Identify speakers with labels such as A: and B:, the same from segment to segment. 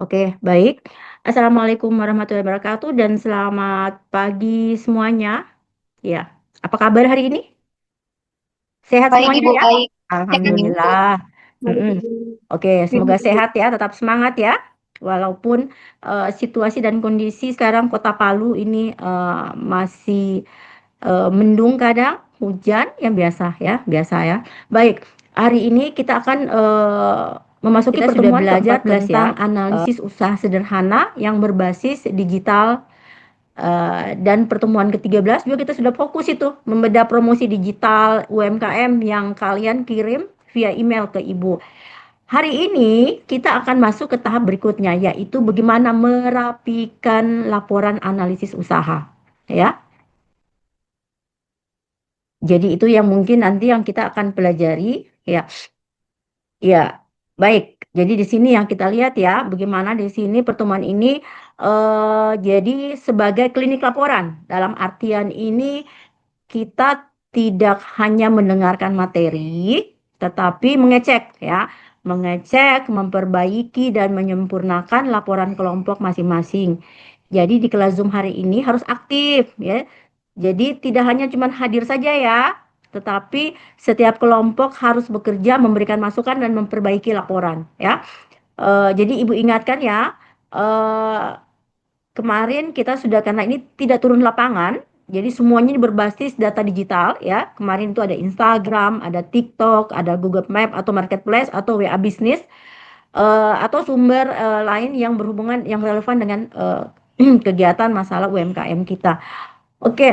A: Oke, baik. Assalamualaikum warahmatullahi wabarakatuh dan selamat pagi semuanya. Ya, apa kabar hari ini? Sehat
B: Baik,
A: semuanya
B: Ibu,
A: ya?
B: baik. Ya, Ibu.
A: Alhamdulillah.
B: Baik,
A: Mm-mm.
B: Ibu.
A: Oke,
B: Ibu.
A: semoga sehat ya, tetap semangat ya. Walaupun situasi dan kondisi sekarang Kota Palu ini masih mendung kadang, hujan yang biasa ya, biasa ya. Baik, hari ini kita akan memasuki kita sudah
B: Pertemuan
A: belajar
B: ke-14
A: tentang
B: ya.
A: analisis usaha sederhana yang berbasis digital. Dan pertemuan ke-13 juga kita sudah fokus itu membedah promosi digital UMKM yang kalian kirim via email ke Ibu. Hari ini kita akan masuk ke tahap berikutnya yaitu bagaimana merapikan laporan analisis usaha. Ya. Jadi itu yang mungkin nanti yang kita akan pelajari ya. Ya, baik. Jadi di sini yang kita lihat ya, bagaimana di sini pertemuan ini jadi sebagai klinik laporan. Dalam artian ini kita tidak hanya mendengarkan materi, tetapi mengecek ya, mengecek, memperbaiki dan menyempurnakan laporan kelompok masing-masing. Jadi di kelas Zoom hari ini harus aktif ya. Jadi tidak hanya cuma hadir saja ya, tetapi setiap kelompok harus bekerja memberikan masukan dan memperbaiki laporan ya. Jadi Ibu ingatkan ya, eh, kemarin kita sudah karena ini tidak turun lapangan, jadi semuanya ini berbasis data digital ya. Kemarin itu ada Instagram, ada TikTok, ada Google Map atau Marketplace atau WA Business atau sumber lain yang berhubungan yang relevan dengan kegiatan masalah UMKM kita. Oke,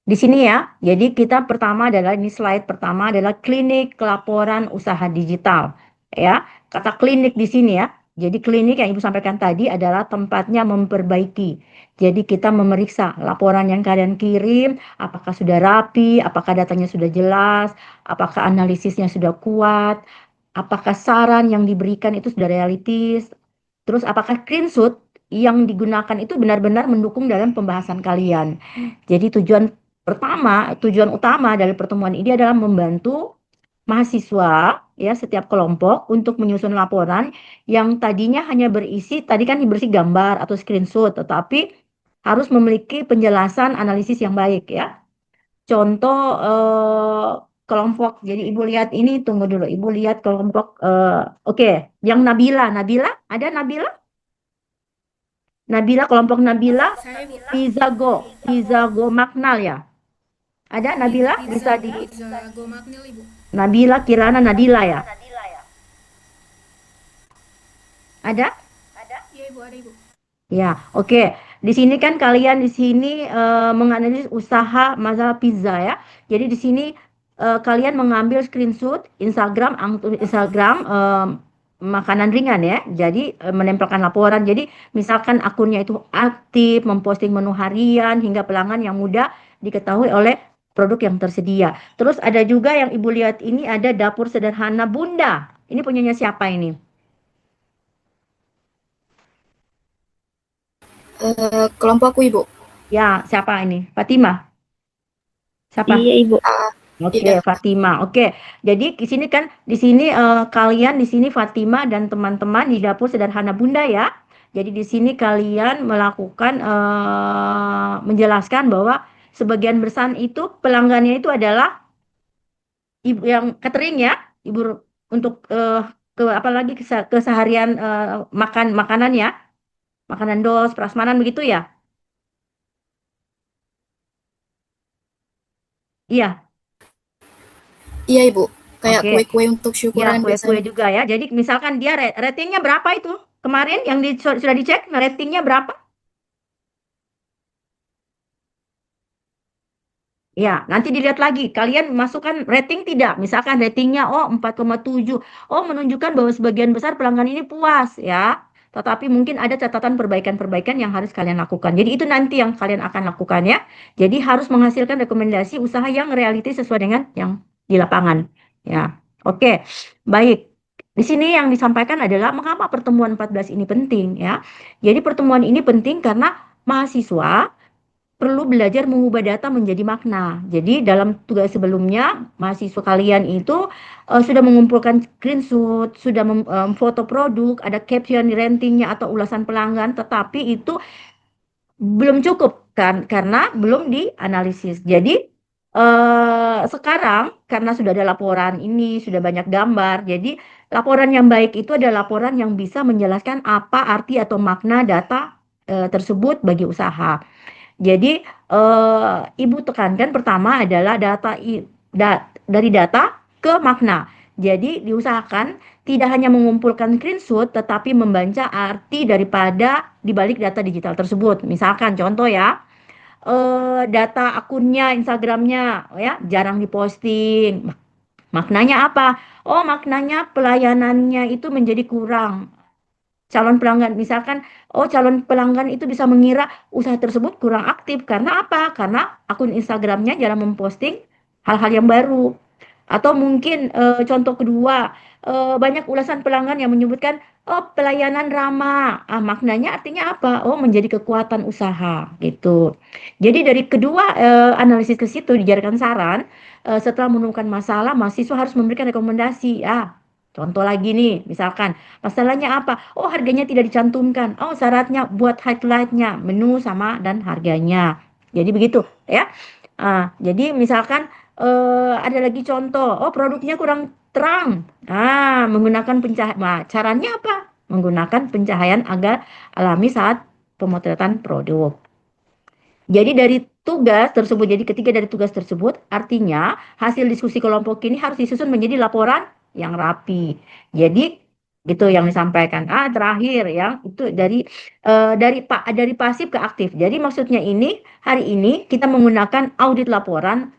A: di sini ya. Jadi kita pertama adalah ini slide pertama adalah klinik laporan usaha digital. Ya, kata klinik di sini ya. Jadi klinik yang Ibu sampaikan tadi adalah tempatnya memperbaiki. Jadi kita memeriksa laporan yang kalian kirim, apakah sudah rapi, apakah datanya sudah jelas, apakah analisisnya sudah kuat, apakah saran yang diberikan itu sudah realistis, terus apakah screenshot yang digunakan itu benar-benar mendukung dalam pembahasan kalian. Jadi tujuan utama dari pertemuan ini adalah membantu mahasiswa ya setiap kelompok untuk menyusun laporan yang tadinya hanya berisi tadi kan berisi gambar atau screenshot tetapi harus memiliki penjelasan analisis yang baik ya. Contoh kelompok. Jadi Ibu lihat ini tunggu dulu. Ibu lihat kelompok oke, yang Nabila. Nabila ada Nabila? Nabila kelompok Nabila
C: Saya Bu,
A: Pizza Go Maknal ya. Ada Nabila bisa di
C: pizza Go Magnil Ibu.
A: Nabila Kirana Nadila ya. Ada?
C: Iya Ibu, ada Ibu.
A: Ya, oke. Di sini kan kalian di sini menganalisis usaha masalah pizza ya. Jadi di sini kalian mengambil screenshot Instagram makanan ringan ya. Jadi menempelkan laporan. Jadi misalkan akunnya itu aktif, memposting menu harian hingga pelanggan yang mudah diketahui oleh produk yang tersedia. Terus ada juga yang Ibu lihat ini ada dapur sederhana Bunda. Ini punyanya siapa ini?
B: Kelompokku, Ibu.
A: Ya, siapa ini? Fatima. Siapa?
B: Iya, Ibu.
A: Oke,
B: Iya.
A: Fatima. Oke, jadi di sini kan, di sini kalian di sini Fatima dan teman-teman di dapur sederhana Bunda ya. Jadi di sini kalian melakukan menjelaskan bahwa sebagian besar itu pelanggannya itu adalah ibu yang catering ya, ibu untuk ke apalagi keseharian makan makanan ya, makanan dos, prasmanan begitu ya. Iya,
B: Iya, Ibu. Kayak
A: oke.
B: kue-kue untuk
A: Ya,
B: syukuran
A: kue-kue
B: biasanya.
A: juga ya. Jadi misalkan dia ratingnya berapa itu? Kemarin yang sudah dicek, ratingnya berapa? Ya, nanti dilihat lagi. Kalian masukkan rating tidak? Misalkan ratingnya oh 4,7. Oh, menunjukkan bahwa sebagian besar pelanggan ini puas ya. Tetapi mungkin ada catatan perbaikan-perbaikan yang harus kalian lakukan. Jadi itu nanti yang kalian akan lakukan ya. Jadi harus menghasilkan rekomendasi usaha yang realistis sesuai dengan yang di lapangan. Ya. Oke. Baik. Di sini yang disampaikan adalah mengapa pertemuan 14 ini penting ya. Jadi pertemuan ini penting karena mahasiswa perlu belajar mengubah data menjadi makna. Jadi dalam tugas sebelumnya, mahasiswa kalian itu sudah mengumpulkan screenshot, sudah foto produk, ada caption ratingnya atau ulasan pelanggan, tetapi itu belum cukup kan karena belum dianalisis. Jadi sekarang karena sudah ada laporan ini, sudah banyak gambar. Jadi laporan yang baik itu adalah laporan yang bisa menjelaskan apa arti atau makna data tersebut bagi usaha. Jadi Ibu tekankan pertama adalah dari data ke makna. Jadi diusahakan tidak hanya mengumpulkan screenshot tetapi membaca arti daripada dibalik data digital tersebut. Misalkan contoh ya, data akunnya Instagramnya ya jarang diposting. Maknanya apa? Oh, maknanya pelayanannya itu menjadi kurang. Calon pelanggan misalkan, oh calon pelanggan itu bisa mengira usaha tersebut kurang aktif karena apa? Karena akun Instagramnya jarang memposting hal-hal yang baru. Atau mungkin contoh kedua, banyak ulasan pelanggan yang menyebutkan, oh pelayanan ramah. Ah, maknanya artinya apa? Oh menjadi kekuatan usaha gitu. Jadi dari kedua analisis ke situ dijadikan saran, setelah menemukan masalah, mahasiswa harus memberikan rekomendasi. Contoh lagi nih, misalkan masalahnya apa? Oh harganya tidak dicantumkan. Oh syaratnya buat highlightnya, menu sama dan harganya. Jadi begitu ya. Jadi misalkan ada lagi contoh, oh produknya kurang terang. Menggunakan pencahayaan. Nah, caranya apa? Menggunakan pencahayaan agar alami saat pemotretan produk. Jadi dari tugas tersebut, jadi ketiga dari tugas tersebut, artinya hasil diskusi kelompok ini harus disusun menjadi laporan yang rapi. Jadi gitu yang disampaikan. Terakhir yang itu dari pasif ke aktif. Jadi maksudnya ini hari ini kita menggunakan audit laporan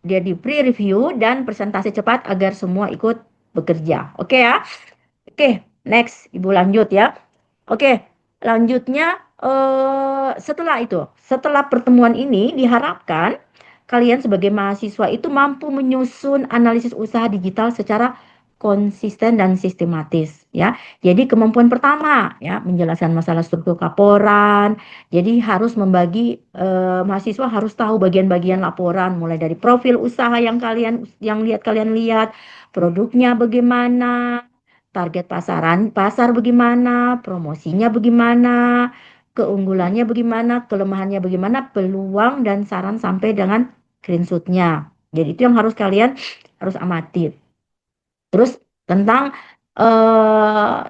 A: dia di pre-review dan presentasi cepat agar semua ikut bekerja. Oke ya? Oke, next Ibu lanjut ya. Oke, lanjutnya setelah pertemuan ini diharapkan kalian sebagai mahasiswa itu mampu menyusun analisis usaha digital secara konsisten dan sistematis ya. Jadi kemampuan pertama ya menjelaskan masalah struktur laporan. Jadi harus membagi mahasiswa harus tahu bagian-bagian laporan mulai dari profil usaha kalian lihat, produknya bagaimana, target pasar bagaimana, promosinya bagaimana, keunggulannya bagaimana, kelemahannya bagaimana, peluang dan saran sampai dengan screenshotnya. Jadi itu yang harus kalian harus amati. Terus tentang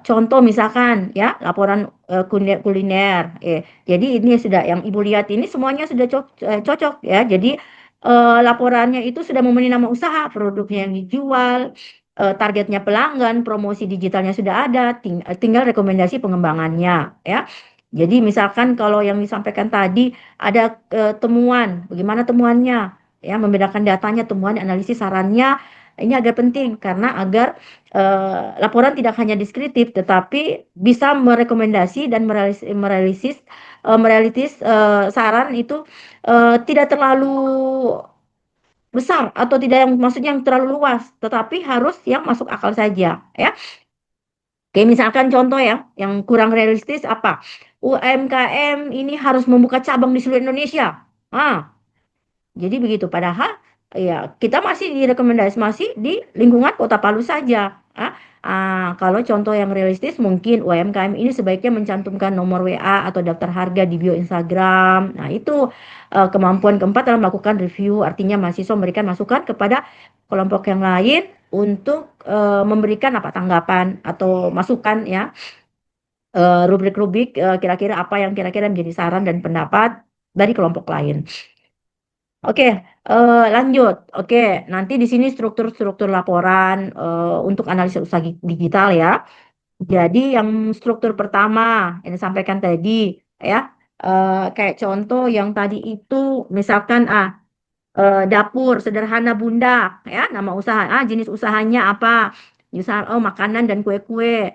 A: contoh misalkan ya laporan kuliner. Jadi ini sudah yang Ibu lihat ini semuanya sudah cocok ya. Jadi laporannya itu sudah memenuhi nama usaha, produknya yang dijual, targetnya pelanggan, promosi digitalnya sudah ada, tinggal rekomendasi pengembangannya ya. Jadi misalkan kalau yang disampaikan tadi ada temuan, bagaimana temuannya? Ya, membedakan datanya, temuan, analisis, sarannya ini agak penting karena agar laporan tidak hanya deskriptif tetapi bisa merekomendasi dan merealitis saran itu tidak terlalu besar atau tidak yang maksudnya yang terlalu luas tetapi harus yang masuk akal saja ya. Oke, misalkan contoh ya yang kurang realistis apa? UMKM ini harus membuka cabang di seluruh Indonesia. Jadi begitu. Padahal ya kita masih direkomendasi masih di lingkungan Kota Palu saja. Kalau contoh yang realistis mungkin UMKM ini sebaiknya mencantumkan nomor WA atau daftar harga di bio Instagram. Nah itu kemampuan keempat adalah melakukan review. Artinya mahasiswa memberikan masukan kepada kelompok yang lain untuk memberikan tanggapan atau masukan ya. Rubrik-rubrik kira-kira apa yang kira-kira menjadi saran dan pendapat dari kelompok lain. Oke, lanjut. Oke, nanti di sini struktur-struktur laporan untuk analisis usaha digital ya. Jadi yang struktur pertama yang disampaikan tadi ya, kayak contoh yang tadi itu misalkan dapur sederhana Bunda ya, nama usaha, jenis usahanya apa? Misal makanan dan kue-kue.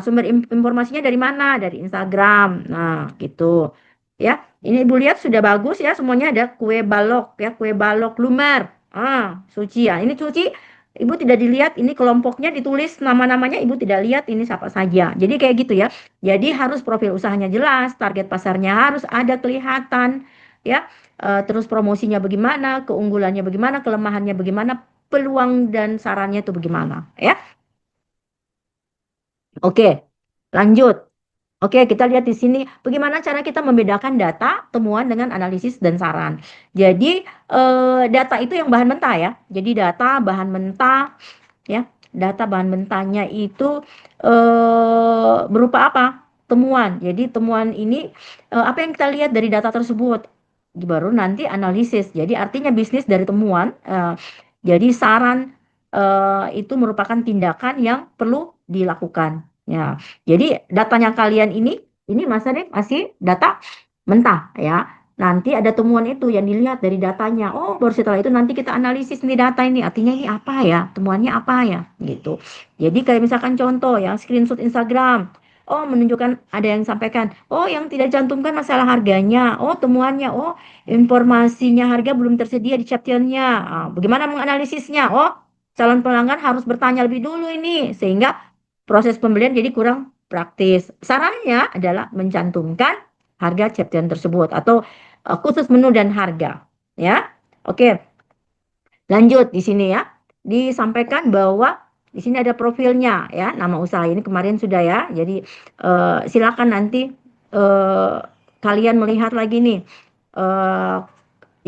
A: Sumber informasinya dari mana? Dari Instagram. Nah, gitu. Ya, ini Ibu lihat sudah bagus ya, semuanya ada kue balok ya, kue balok lumer. Suci ya. Ini suci Ibu tidak dilihat ini kelompoknya ditulis nama-namanya Ibu tidak lihat ini siapa saja. Jadi kayak gitu ya. Jadi harus profil usahanya jelas, target pasarnya harus ada kelihatan ya. Terus promosinya bagaimana, keunggulannya bagaimana, kelemahannya bagaimana, peluang dan sarannya itu bagaimana, ya. Oke, lanjut. Oke, kita lihat di sini bagaimana cara kita membedakan data, temuan dengan analisis dan saran. Jadi, data itu yang bahan mentah ya. Jadi data bahan mentah ya. Data bahan mentahnya itu berupa apa? Temuan. Jadi temuan ini apa yang kita lihat dari data tersebut. Baru nanti analisis. Jadi artinya bisnis dari temuan. Jadi saran itu merupakan tindakan yang perlu dilakukan. Ya. Jadi datanya kalian ini masih data mentah ya. Nanti ada temuan itu yang dilihat dari datanya. Oh, baru setelah itu nanti kita analisis nih data ini. Artinya ini apa ya? Temuannya apa ya? Gitu. Jadi kayak misalkan contoh yang screenshot Instagram. Oh, menunjukkan ada yang sampaikan. Oh, yang tidak cantumkan masalah harganya. Oh, temuannya. Oh, informasinya harga belum tersedia di chapternya. Bagaimana menganalisisnya? Oh, calon pelanggan harus bertanya lebih dulu ini sehingga proses pembelian jadi kurang praktis. Sarannya adalah mencantumkan harga chapter tersebut atau khusus menu dan harga. Ya, oke. Lanjut di sini ya. Disampaikan bahwa di sini ada profilnya ya, nama usaha ini kemarin sudah ya. Jadi silakan nanti kalian melihat lagi nih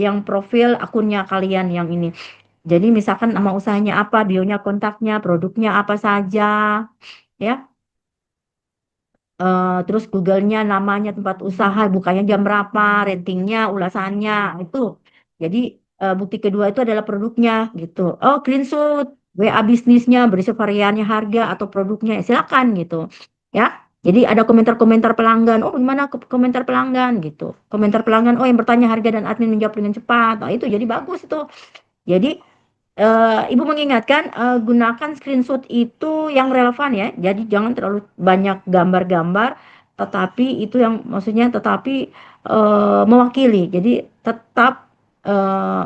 A: yang profil akunnya kalian yang ini. Jadi misalkan nama usahanya apa, bionya, kontaknya, produknya apa saja, ya. Terus Google-nya namanya tempat usaha, bukanya jam berapa, ratingnya, ulasannya itu. Jadi bukti kedua itu adalah produknya gitu. Oh, screenshot WA bisnisnya berisi variannya harga atau produknya, silakan gitu. Ya. Jadi ada komentar-komentar pelanggan. Oh, gimana komentar pelanggan gitu. Komentar pelanggan, oh yang bertanya harga dan admin menjawab dengan cepat. Nah, itu jadi bagus itu. Jadi Ibu mengingatkan gunakan screenshot itu yang relevan ya. Jadi jangan terlalu banyak gambar-gambar, tetapi itu yang maksudnya tetapi mewakili. Jadi tetap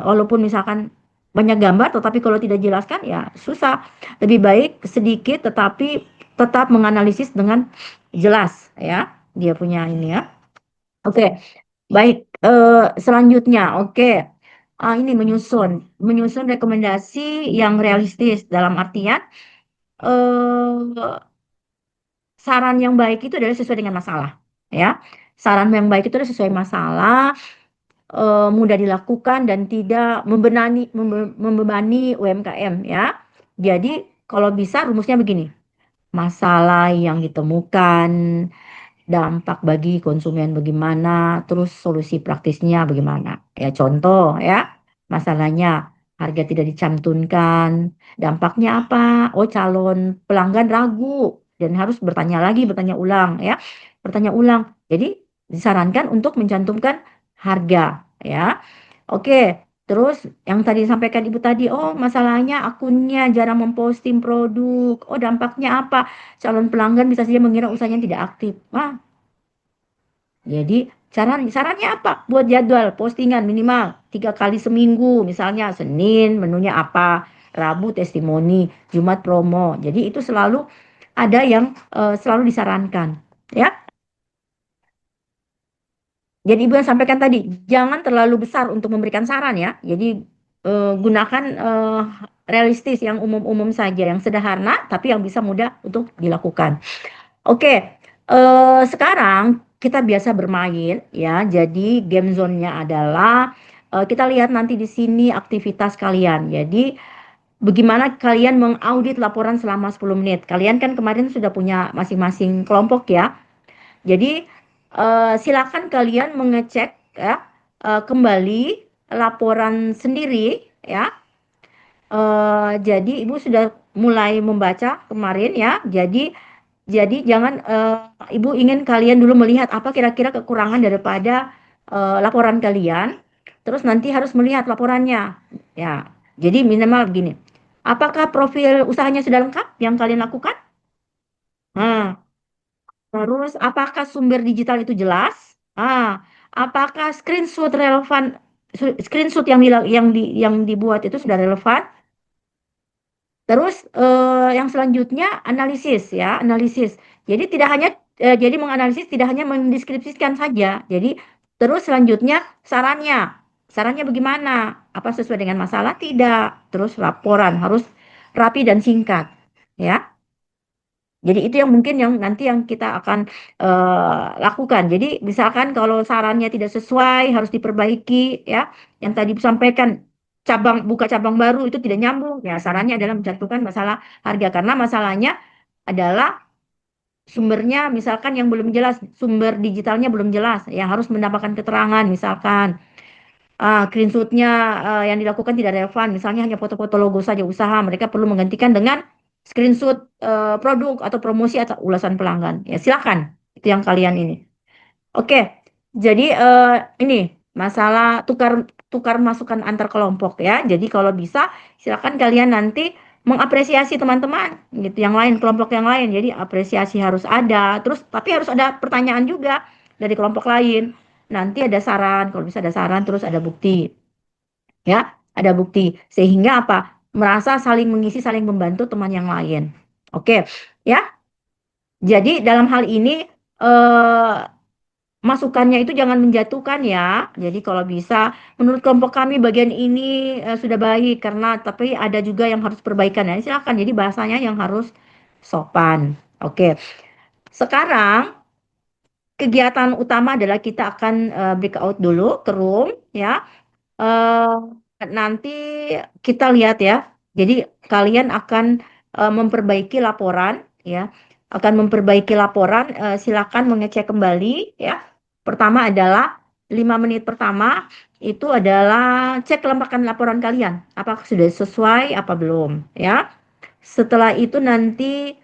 A: walaupun misalkan banyak gambar, tetapi kalau tidak jelaskan ya susah. Lebih baik sedikit, tetapi tetap menganalisis dengan jelas ya. Dia punya ini ya. Oke. Baik, selanjutnya, oke. Ini menyusun rekomendasi yang realistis dalam artian eh, saran yang baik itu adalah sesuai dengan masalah, ya. Saran yang baik itu adalah sesuai masalah, mudah dilakukan dan tidak membebani UMKM, ya. Jadi kalau bisa rumusnya begini, masalah yang ditemukan, dampak bagi konsumen bagaimana, terus solusi praktisnya bagaimana. Ya contoh ya, masalahnya harga tidak dicantumkan, dampaknya apa? Oh calon pelanggan ragu dan harus bertanya lagi, bertanya ulang ya, bertanya ulang. Jadi disarankan untuk mencantumkan harga ya. Oke. Terus yang tadi disampaikan Ibu tadi, oh masalahnya akunnya jarang memposting produk. Oh dampaknya apa? Calon pelanggan bisa saja mengira usahanya tidak aktif. Jadi sarannya apa? Buat jadwal postingan minimal 3 kali seminggu. Misalnya Senin menunya apa, Rabu testimoni, Jumat promo. Jadi itu selalu ada yang selalu disarankan. Ya. Jadi Ibu yang sampaikan tadi, jangan terlalu besar untuk memberikan saran ya. Jadi gunakan realistis yang umum-umum saja, yang sederhana tapi yang bisa mudah untuk dilakukan. Oke, sekarang kita biasa bermain ya. Jadi game zone-nya adalah kita lihat nanti di sini aktivitas kalian. Jadi bagaimana kalian mengaudit laporan selama 10 menit. Kalian kan kemarin sudah punya masing-masing kelompok ya. Jadi silakan kalian mengecek ya kembali laporan sendiri ya. Jadi Ibu sudah mulai membaca kemarin ya. Jadi jangan Ibu ingin kalian dulu melihat apa kira-kira kekurangan daripada laporan kalian, terus nanti harus melihat laporannya. Ya, jadi minimal begini. Apakah profil usahanya sudah lengkap yang kalian lakukan? Nah, terus apakah sumber digital itu jelas? Apakah screenshot relevan? Screenshot yang dibuat itu sudah relevan? Terus yang selanjutnya analisis ya, analisis. Jadi tidak hanya jadi menganalisis tidak hanya mendeskripsikan saja. Jadi Terus selanjutnya sarannya. Sarannya bagaimana? Apa sesuai dengan masalah? Tidak. Terus laporan harus rapi dan singkat. Ya. Jadi itu yang mungkin yang nanti yang kita akan lakukan. Jadi misalkan kalau sarannya tidak sesuai harus diperbaiki ya. Yang tadi disampaikan buka cabang baru itu tidak nyambung. Ya, sarannya adalah menjatuhkan masalah harga karena masalahnya adalah sumbernya misalkan yang belum jelas, sumber digitalnya belum jelas, ya harus mendapatkan keterangan misalkan screenshotnya yang dilakukan tidak relevan, misalnya hanya foto-foto logo saja usaha, mereka perlu menggantikan dengan screenshot produk atau promosi atau ulasan pelanggan. Ya silakan, itu yang kalian ini. Oke, jadi ini masalah tukar tukar masukan antar kelompok ya. Jadi kalau bisa silakan kalian nanti mengapresiasi teman-teman gitu, yang lain kelompok yang lain. Jadi apresiasi harus ada. Terus tapi harus ada pertanyaan juga dari kelompok lain. Nanti ada saran, kalau bisa ada saran terus ada bukti. Ya, ada bukti sehingga apa? Merasa saling mengisi, saling membantu teman yang lain. Oke, ya. Jadi dalam hal ini eh masukannya itu jangan menjatuhkan ya. Jadi kalau bisa, menurut kelompok kami bagian ini sudah baik karena tapi ada juga yang harus perbaikan ya. Silakan. Jadi bahasanya yang harus sopan. Oke. Sekarang kegiatan utama adalah kita akan breakout dulu ke room ya. Eh, Nanti kita lihat ya. Jadi kalian akan memperbaiki laporan ya. Akan memperbaiki laporan. Silakan mengecek kembali ya. Pertama adalah 5 menit pertama itu adalah cek kelengkapan laporan kalian. Apakah sudah sesuai apa belum ya. Setelah itu nanti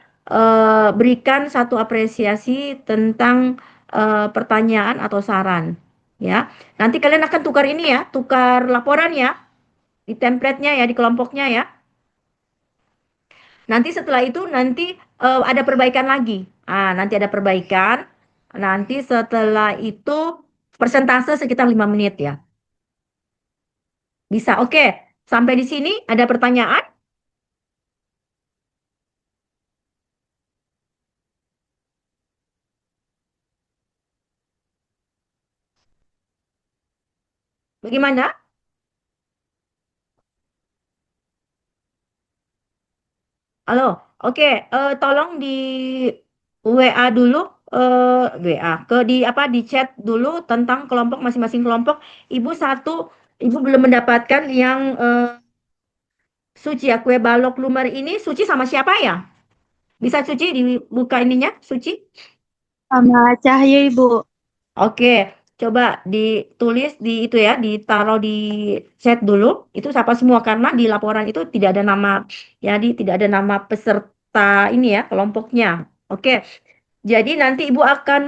A: berikan satu apresiasi tentang pertanyaan atau saran ya. Nanti kalian akan tukar ini ya, tukar laporan ya, di template-nya ya, di kelompoknya ya. Nanti setelah itu nanti ada perbaikan lagi. Nanti ada perbaikan. Nanti setelah itu persentase sekitar 5 menit ya. Bisa, oke. Sampai di sini ada pertanyaan? Bagaimana? Halo, oke. Tolong di WA dulu, WA ke di apa di chat dulu tentang kelompok masing-masing kelompok. Ibu belum mendapatkan yang Suci ya, kue balok lumer ini Suci sama siapa ya? Bisa Suci dibuka ininya, Suci?
B: Sama Cahaya, Ibu.
A: Oke, coba ditulis di itu ya, ditaruh di chat dulu. Itu siapa semua karena di laporan itu tidak ada nama, jadi tidak ada nama peserta ini ya, kelompoknya. Oke, jadi nanti Ibu akan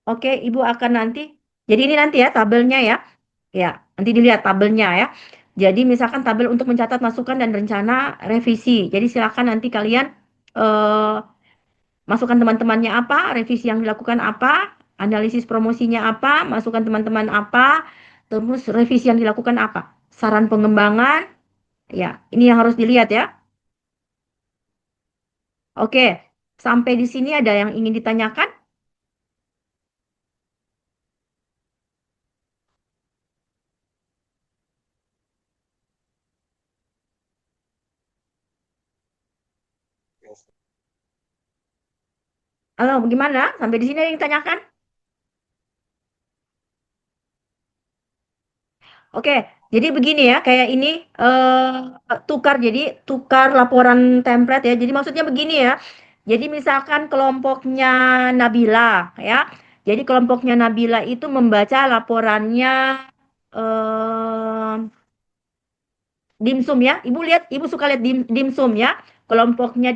A: oke, Ibu akan nanti. Jadi ini nanti ya tabelnya ya. Ya, nanti dilihat tabelnya ya. Jadi misalkan tabel untuk mencatat masukan dan rencana revisi. Jadi silakan nanti kalian eh, masukkan teman-temannya apa, revisi yang dilakukan apa, analisis promosinya apa, masukan teman-teman apa, terus revisi yang dilakukan apa. Saran pengembangan, ya, ini yang harus dilihat ya. Oke, sampai di sini ada yang ingin ditanyakan? Halo, bagaimana? Sampai di sini ada yang ditanyakan? Oke, jadi begini ya, kayak ini jadi tukar laporan template ya. Jadi maksudnya begini ya. Jadi misalkan kelompoknya Nabila ya. Jadi kelompoknya Nabila itu membaca laporannya eh dimsum ya. Ibu lihat, Ibu suka lihat dimsum ya. Kelompoknya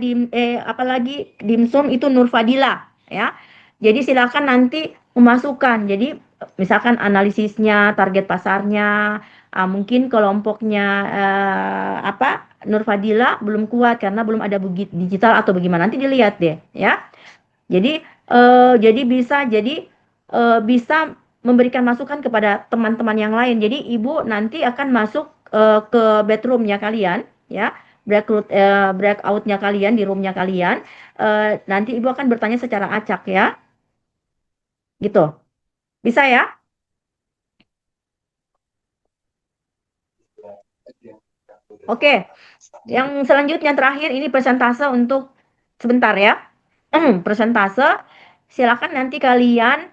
A: apalagi dimsum itu Nur Fadila ya. Jadi silakan nanti memasukkan. Jadi misalkan analisisnya, target pasarnya, mungkin kelompoknya Nur Fadila belum kuat karena belum ada bukti digital atau bagaimana. Nanti dilihat deh ya. Jadi bisa memberikan masukan kepada teman-teman yang lain. Jadi ibu nanti akan masuk ke bedroomnya kalian, ya, breakoutnya kalian di roomnya kalian. Nanti ibu akan bertanya secara acak ya. Gitu. Bisa ya? Oke. Yang selanjutnya terakhir ini persentase untuk sebentar ya. Persentase, silakan nanti kalian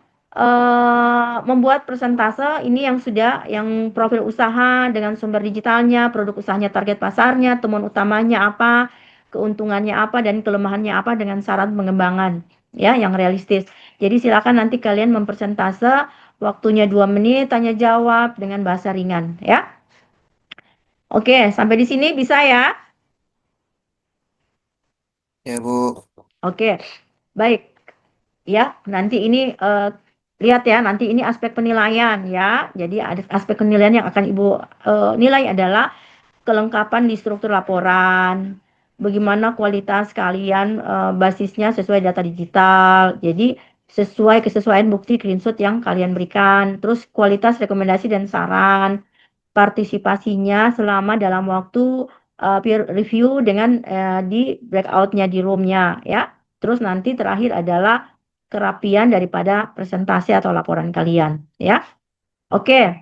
A: membuat persentase ini yang sudah yang profil usaha dengan sumber digitalnya, produk usahanya, target pasarnya, temuan utamanya apa, keuntungannya apa, dan kelemahannya apa dengan syarat pengembangan ya yang realistis. Jadi silakan nanti kalian mempersentase, waktunya 2 menit tanya jawab dengan bahasa ringan ya. Oke, sampai di sini bisa ya?
D: Ya, Bu.
A: Oke, baik. Ya, nanti ini lihat ya, nanti ini aspek penilaian ya. Jadi ada aspek penilaian yang akan Ibu nilai adalah kelengkapan di struktur laporan, bagaimana kualitas kalian basisnya sesuai data digital. Jadi sesuai kesesuaian bukti screenshot yang kalian berikan, terus kualitas rekomendasi dan saran, partisipasinya selama dalam waktu peer review dengan di breakout-nya di room-nya ya. Terus nanti terakhir adalah kerapian daripada presentasi atau laporan kalian ya. Oke,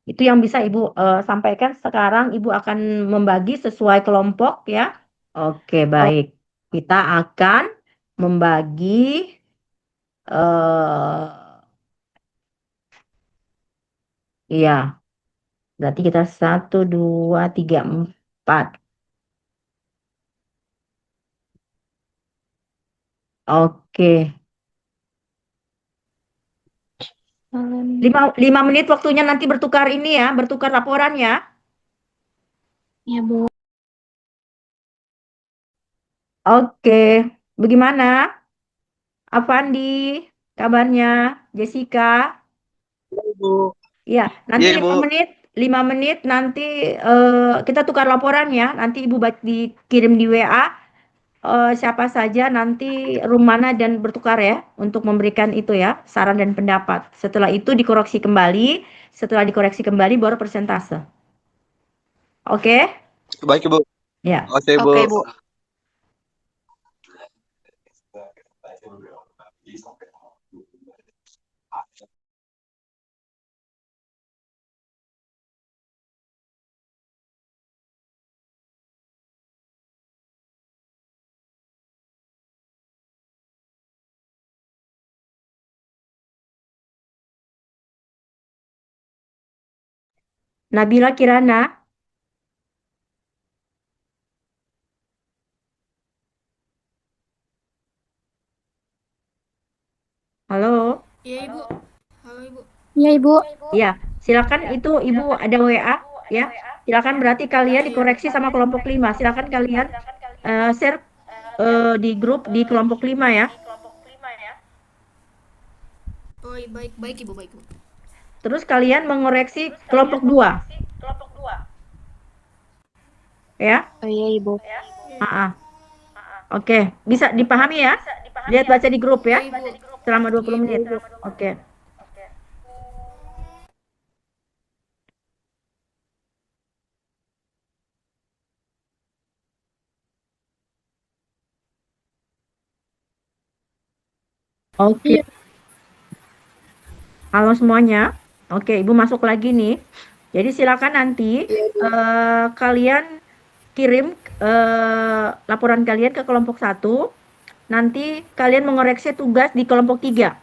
A: itu yang bisa Ibu sampaikan. Sekarang Ibu akan membagi sesuai kelompok ya. Oke, baik. Kita akan membagi iya, berarti kita 1, 2, 3, 4. Oke. 5 menit waktunya nanti bertukar ini ya, bertukar laporan ya.
B: Ya, Bu.
A: Oke, bagaimana? Avandi, kabarnya? Jessica?
B: Bu.
A: Ya, nanti
D: Iya,
A: 5
D: Bu.
A: menit, 5 menit nanti kita tukar laporan ya. Nanti Ibu dikirim di WA siapa saja nanti room mana dan bertukar ya untuk memberikan itu ya, saran dan pendapat. Setelah itu dikoreksi kembali, setelah dikoreksi kembali baru persentase. Oke?
D: Baik, Bu.
A: Ya.
D: Oke, Bu.
B: Oke, Bu.
A: Nabila Kirana, halo.
C: Iya, Ibu. Halo, Ibu.
B: Ya, Ibu.
A: Iya, silakan itu Ibu ada WA ya. Silakan berarti kalian dikoreksi sama kelompok 5. Silakan kalian share di grup di kelompok 5 ya.
C: Oh, baik, baik, Ibu, baik, Ibu.
A: Terus kalian mengoreksi kelompok 2 ya.
B: Oh, iya, Ibu.
A: Ah, Oke, bisa dipahami ya? Lihat baca di grup ya.
C: Iya, Ibu.
A: Selama 20
C: Iya, Ibu.
A: menit. Oke. Oke. Halo semuanya. Oke, Ibu masuk lagi nih. Jadi silakan nanti kalian kirim laporan kalian ke kelompok 1. Nanti kalian mengoreksi tugas di kelompok 3.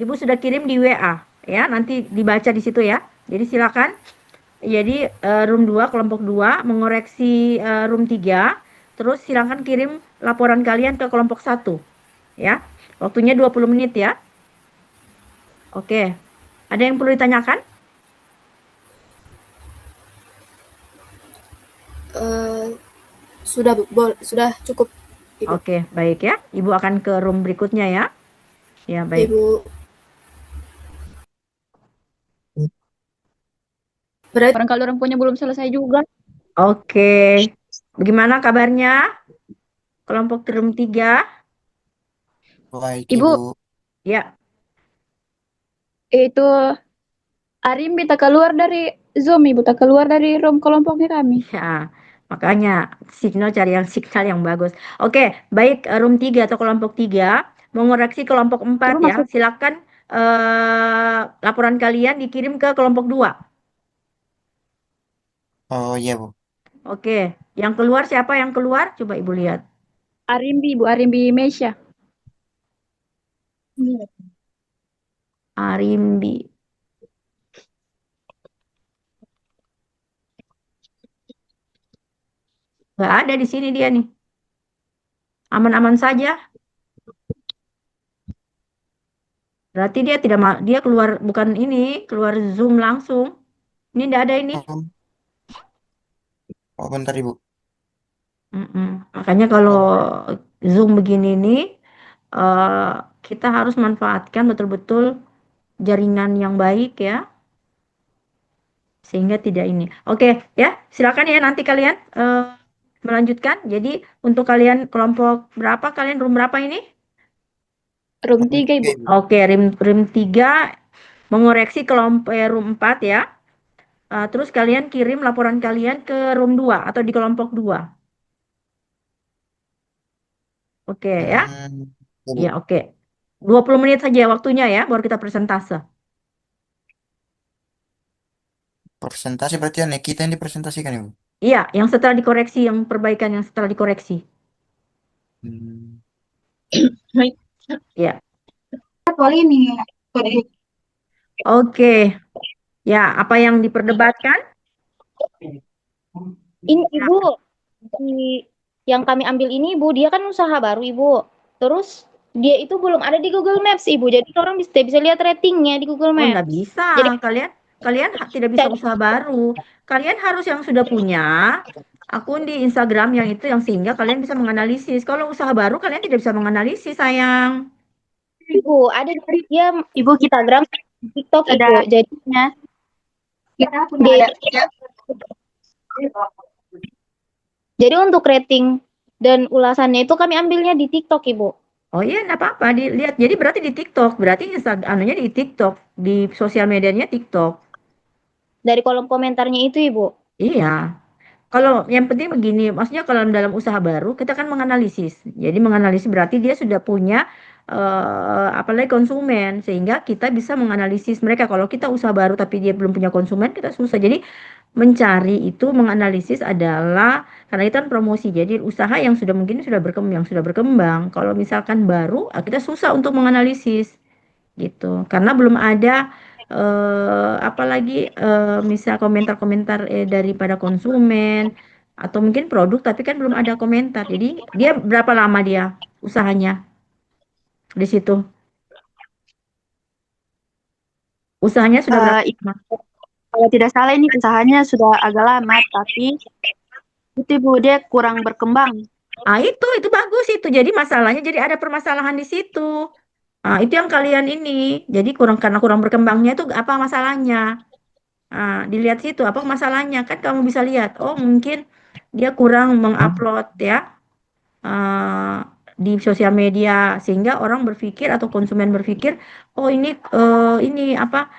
A: Ibu sudah kirim di WA ya, nanti dibaca di situ ya. Jadi silakan. Jadi room 2 kelompok 2 mengoreksi room 3. Terus silakan kirim laporan kalian ke kelompok 1 ya. Waktunya 20 menit ya. Oke. Ada yang perlu ditanyakan?
C: Sudah, Bu. Sudah cukup, Ibu.
A: Oke, baik ya. Ibu akan ke room berikutnya ya. Ya, baik.
C: Ibu. Berarti
B: Barangkali orang punya belum selesai juga.
A: Oke. Bagaimana kabarnya? Kelompok room 3?
D: Baik,
B: Ibu.
D: Ibu.
A: Ya.
B: Itu Arim kita keluar dari Zoom, Ibu. Tak keluar dari room kelompoknya kami.
A: Ya. Makanya signal cari yang signal yang bagus. Oke, baik room 3 atau kelompok 3 mengoreksi kelompok 4
B: Ibu
A: ya.
B: masuk.
A: Silakan laporan kalian dikirim ke kelompok 2.
D: Oh iya, Bu.
A: Oke, yang keluar siapa yang keluar? Coba Ibu lihat.
B: Arimbi, Bu Arimbi Mesia.
A: Arimbi. Nggak ada di sini dia nih. Aman-aman saja. Berarti dia tidak dia keluar bukan ini, keluar Zoom langsung. Ini tidak ada ini.
D: Oh, oh, bentar, Ibu.
A: Mm-mm. Makanya kalau Zoom begini nih, eh, kita harus manfaatkan betul-betul jaringan yang baik ya, sehingga tidak ini. Oke, ya, silakan ya nanti kalian melanjutkan. Jadi untuk kalian kelompok berapa? Kalian room berapa ini?
B: Room
D: Room
B: 3,
D: tiga,
B: Ibu.
D: Ibu.
A: Oke, room 3 mengoreksi kelompok room 4 ya. Terus kalian kirim laporan kalian ke room 2 atau di kelompok 2. Oke ya.
D: Ya,
A: Ya,
D: Bu.
A: oke. 20 menit saja waktunya ya, baru kita presentase.
D: Presentasi berarti ya kita yang dipresentasikan, Ibu.
A: Iya, yang setelah dikoreksi, yang perbaikan yang setelah dikoreksi.
D: Hmm.
A: Ya,
B: Soal ini.
A: oke. Ya, apa yang diperdebatkan?
E: Ini Ibu, di yang kami ambil ini Ibu, dia kan usaha baru Ibu. Terus dia itu belum ada di Google Maps Ibu. Jadi orang bisa lihat ratingnya di Google
A: Oh, nggak
E: Maps.
A: bisa.
E: Jadi
A: Kalian kalian tidak bisa
E: cari
A: usaha baru. Kalian harus yang sudah punya akun di Instagram yang itu yang sehingga kalian bisa menganalisis. Kalau usaha baru kalian tidak bisa menganalisis, sayang.
E: Ibu, ada dia
B: Ibu kita
E: Instagram, TikTok
B: ada
E: Ibu. Jadinya
B: kita punya
E: dia
B: ada
E: jadi untuk rating dan ulasannya itu kami ambilnya di TikTok Ibu.
A: Oh iya, nggak apa-apa. Dilihat. Jadi berarti di TikTok. Berarti Instagram, anunya di TikTok. Di sosial medianya TikTok.
E: Dari kolom komentarnya itu Ibu.
A: Iya. Kalau yang penting begini, maksudnya kalau dalam usaha baru kita kan menganalisis. Jadi menganalisis berarti dia sudah punya apalagi konsumen sehingga kita bisa menganalisis mereka. Kalau kita usaha baru tapi dia belum punya konsumen kita susah. Jadi mencari itu menganalisis adalah karena itu kan promosi. Jadi usaha yang sudah mungkin sudah berkembang, yang sudah berkembang. Kalau misalkan baru kita susah untuk menganalisis gitu karena belum ada apalagi misal komentar-komentar daripada konsumen atau mungkin produk tapi kan belum ada komentar jadi dia berapa lama dia usahanya di situ usahanya sudah berapa lama
B: kalau tidak salah ini usahanya sudah agak lama, tapi itu Bu dia kurang berkembang.
A: ah itu bagus itu jadi masalahnya jadi ada permasalahan di situ ah itu yang kalian ini jadi kurang karena kurang berkembangnya itu apa masalahnya. Dilihat situ apa masalahnya kan kamu bisa lihat oh mungkin dia kurang mengupload ya eh, di sosial media sehingga orang berpikir atau konsumen berpikir oh ini apa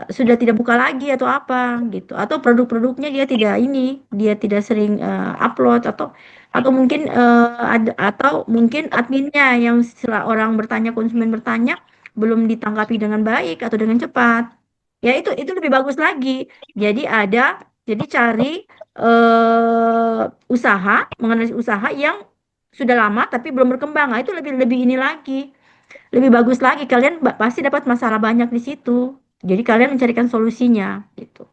A: sudah tidak buka lagi atau apa gitu atau produk-produknya dia tidak sering upload atau mungkin atau mungkin adminnya yang setelah orang bertanya konsumen bertanya belum ditanggapi dengan baik atau dengan cepat ya itu lebih bagus lagi jadi jadi cari usaha mengenai usaha yang sudah lama tapi belum berkembang. Nah, itu lebih lebih ini lagi, lebih bagus lagi. Kalian pasti dapat masalah banyak di situ. Jadi kalian mencarikan solusinya gitu.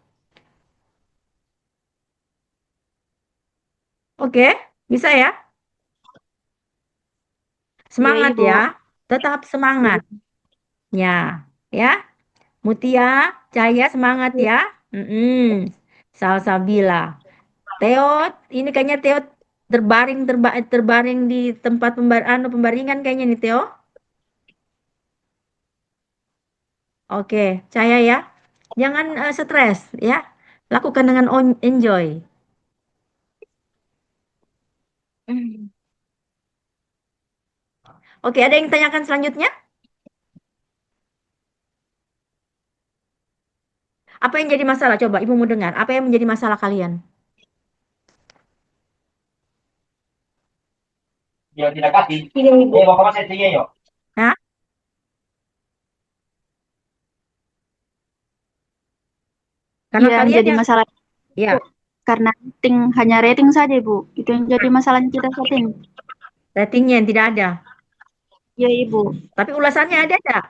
A: Oke, bisa ya?
B: Iya
A: Semangat
B: Ibu.
A: ya. Tetap semangat. Ya, ya. Mutia, Cahaya semangat ya. Mm-mm. Salsabila. Theo, ini kayaknya Theo terbaring di tempat pembaringan kayaknya nih Theo. Oke, Cahaya ya. Jangan stres ya. Lakukan dengan enjoy. Oke, ada yang tanyakan selanjutnya? Apa yang jadi masalah? Coba Ibu mau dengar. Apa yang menjadi masalah kalian? Nah, karena
B: Yang
A: kalian
B: jadi
A: yang
B: masalah
A: ya,
B: karena rating, hanya rating saja, Ibu. Itu yang jadi masalah kita saat ini.
A: ratingnya yang tidak ada.
B: Iya, Ibu.
A: Tapi ulasannya ada enggak?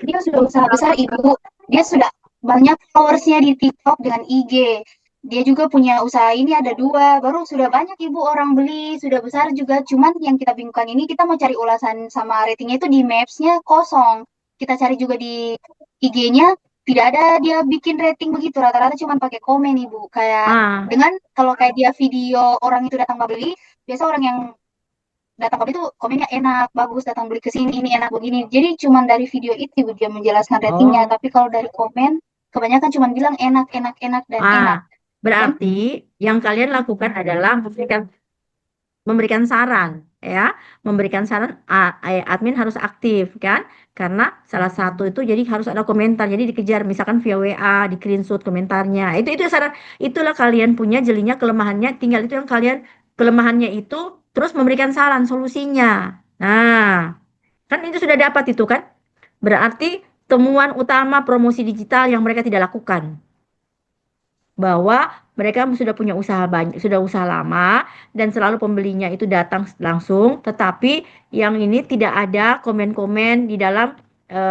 F: Dia sudah usaha besar Ibu. Dia sudah banyak followersnya di TikTok dengan IG. Dia juga punya usaha ini ada 2, baru sudah banyak Ibu orang beli, sudah besar juga. Cuman yang kita bingungkan ini kita mau cari ulasan sama ratingnya itu di Maps-nya kosong. Kita cari juga di IG-nya tidak ada dia bikin rating begitu. Rata-rata cuma pakai komen Ibu. Kayak
A: Ah,
F: dengan kalau kayak dia video orang itu datang membeli, biasa orang yang datang ke itu komennya enak, bagus, datang beli ke sini, ini enak begini. Jadi cuma dari video itu dia menjelaskan ratingnya,
A: oh,
F: tapi kalau dari komen kebanyakan cuma bilang enak, enak, enak dan enak.
A: berarti yang kalian lakukan adalah memberikan saran, ya, memberikan saran. Admin harus aktif kan, karena salah satu itu jadi harus ada komentar, jadi dikejar misalkan via WA, di screenshot komentarnya. Itu saran, itulah kalian punya jelinya kelemahannya, tinggal itu yang kalian kelemahannya itu terus memberikan saran solusinya. Nah, kan itu sudah dapat itu kan, berarti temuan utama promosi digital yang mereka tidak lakukan, bahwa mereka sudah punya usaha banyak, sudah usaha lama dan selalu pembelinya itu datang langsung, tetapi yang ini tidak ada komen-komen di dalam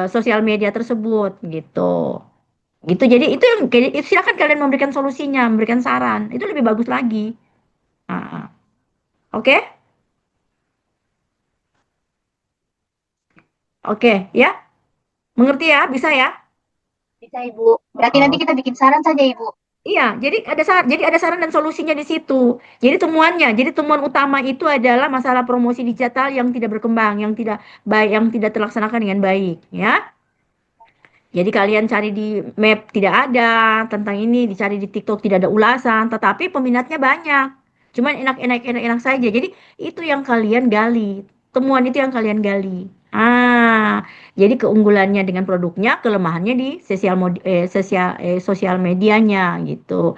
A: sosial media tersebut gitu. Gitu. Jadi itu yang silakan kalian memberikan solusinya, memberikan saran. Itu lebih bagus lagi. Ah, oke? Oke, ya? Mengerti ya? Bisa ya?
F: Bisa Ibu. Berarti nanti
A: Oh.
F: kita bikin saran saja Ibu.
A: Iya, jadi ada saran dan solusinya di situ. Jadi temuan utama itu adalah masalah promosi digital yang tidak berkembang, yang tidak baik, yang tidak terlaksanakan dengan baik, ya. Jadi kalian cari di map tidak ada tentang ini, dicari di TikTok tidak ada ulasan, tetapi peminatnya banyak. Cuman enak saja. Jadi itu yang kalian gali. Temuan itu yang kalian gali. Jadi keunggulannya dengan produknya, kelemahannya di sosial medianya gitu.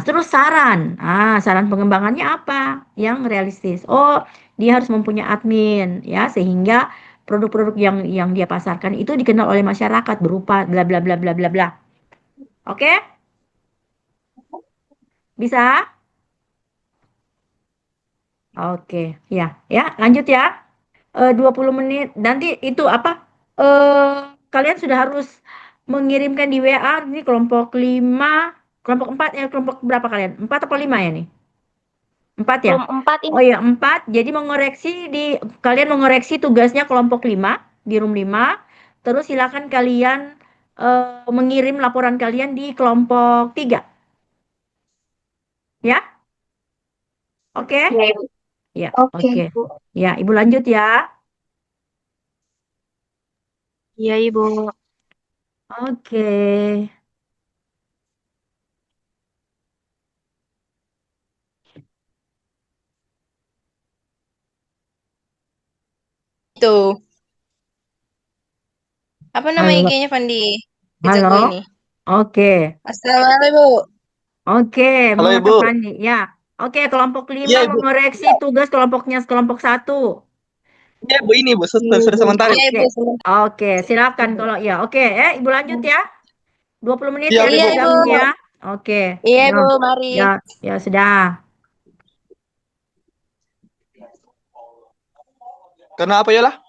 A: Terus saran. Saran pengembangannya apa? Yang realistis. Oh, dia harus mempunyai admin ya, sehingga produk-produk yang dia pasarkan itu dikenal oleh masyarakat berupa bla bla bla bla bla bla. Oke? Bisa? Oke, ya, lanjut ya. 20 menit. Nanti itu apa? Kalian sudah harus mengirimkan di WA ini kelompok 5, kelompok 4 ya, kelompok berapa kalian? 4 atau 5 ya nih? 4 ya?
E: Belum 4 ini.
A: Oh ya, 4. Jadi kalian mengoreksi tugasnya kelompok 5 di room 5. Terus silakan kalian mengirim laporan kalian di kelompok 3. Ya? Oke?
F: Ya Ibu.
A: Ya,
F: Oke
A: oke.
F: Ibu.
A: Ya, Ibu lanjut ya.
B: Iya, Ibu.
A: Oke.
G: Itu. Apa nama
A: Halo.
G: IG-nya Fandi?
A: Halo.
G: Ijago ini.
A: Oke.
G: Assalamualaikum, Bu.
A: Oke,
H: Halo
A: Muhammad
H: Ibu.
A: Fandi. Ya. Oke, kelompok 5
H: Iya Ibu.
A: mengoreksi tugas kelompoknya kelompok 1.
H: Iya Ibu ini Bu,
B: Iya,
H: sudah
B: Ibu.
H: sementara.
G: Iya,
A: Oke.
G: Ibu. Sebentar.
A: Oke, silakan kalau ya. Oke, Ibu lanjut ya. 20 menit
H: Iya
A: ya
H: oke
G: Iya,
H: Bu.
G: Ibu.
A: dijam ya. Oke.
G: Iya,
A: Ya.
G: Ibu. Mari.
A: Ya, sudah.
H: Karena apa ya lah?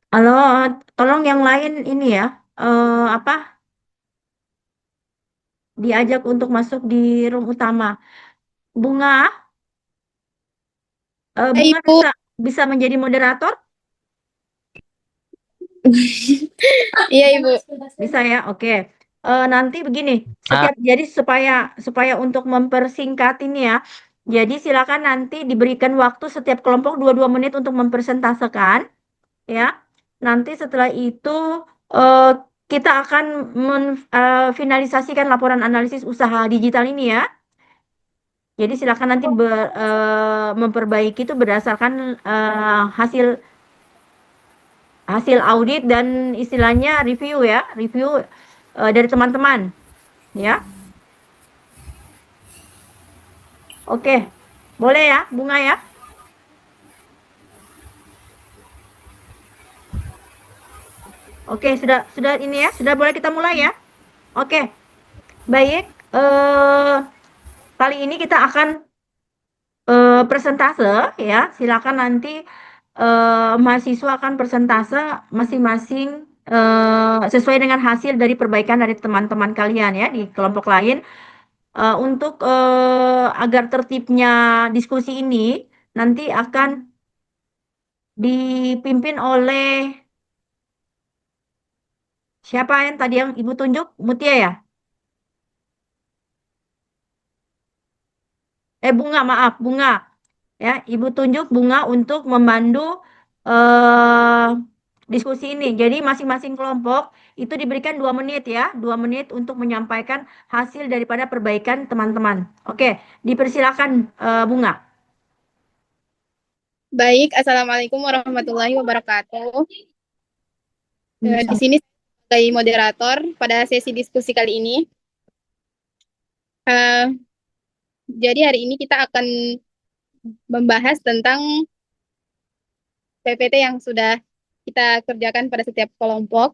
A: Halo, tolong yang lain ini ya. Apa? Diajak untuk masuk di room utama. Bunga, Bunga
C: Ibu.
A: bisa menjadi moderator?
C: Iya, Ibu.
A: Bisa ya, oke. Nanti begini, jadi supaya untuk mempersingkat ini ya, jadi silakan nanti diberikan waktu setiap kelompok 22 menit untuk mempresentasekan, ya. Nanti setelah itu eh, kita akan finalisasikan laporan analisis usaha digital ini ya. Jadi silakan nanti memperbaiki itu berdasarkan hasil hasil audit dan istilahnya review ya, review dari teman-teman ya. Oke, boleh ya Bunga ya? Oke, sudah ini ya, sudah boleh kita mulai ya. Oke, baik. Kali ini kita akan presentase ya. Silakan nanti mahasiswa akan presentase masing-masing sesuai dengan hasil dari perbaikan dari teman-teman kalian ya di kelompok lain. Untuk agar tertibnya diskusi ini nanti akan dipimpin oleh siapa yang tadi yang Ibu tunjuk? Mutia ya? Bunga, maaf, Bunga. Ya, Ibu tunjuk Bunga untuk memandu diskusi ini. Jadi masing-masing kelompok itu diberikan 2 menit ya, 2 menit untuk menyampaikan hasil daripada perbaikan teman-teman. Oke, dipersilakan Bunga.
C: Baik, Assalamualaikum warahmatullahi wabarakatuh. Di sini sebagai moderator pada sesi diskusi kali ini. Jadi hari ini kita akan membahas tentang PPT yang sudah kita kerjakan pada setiap kelompok.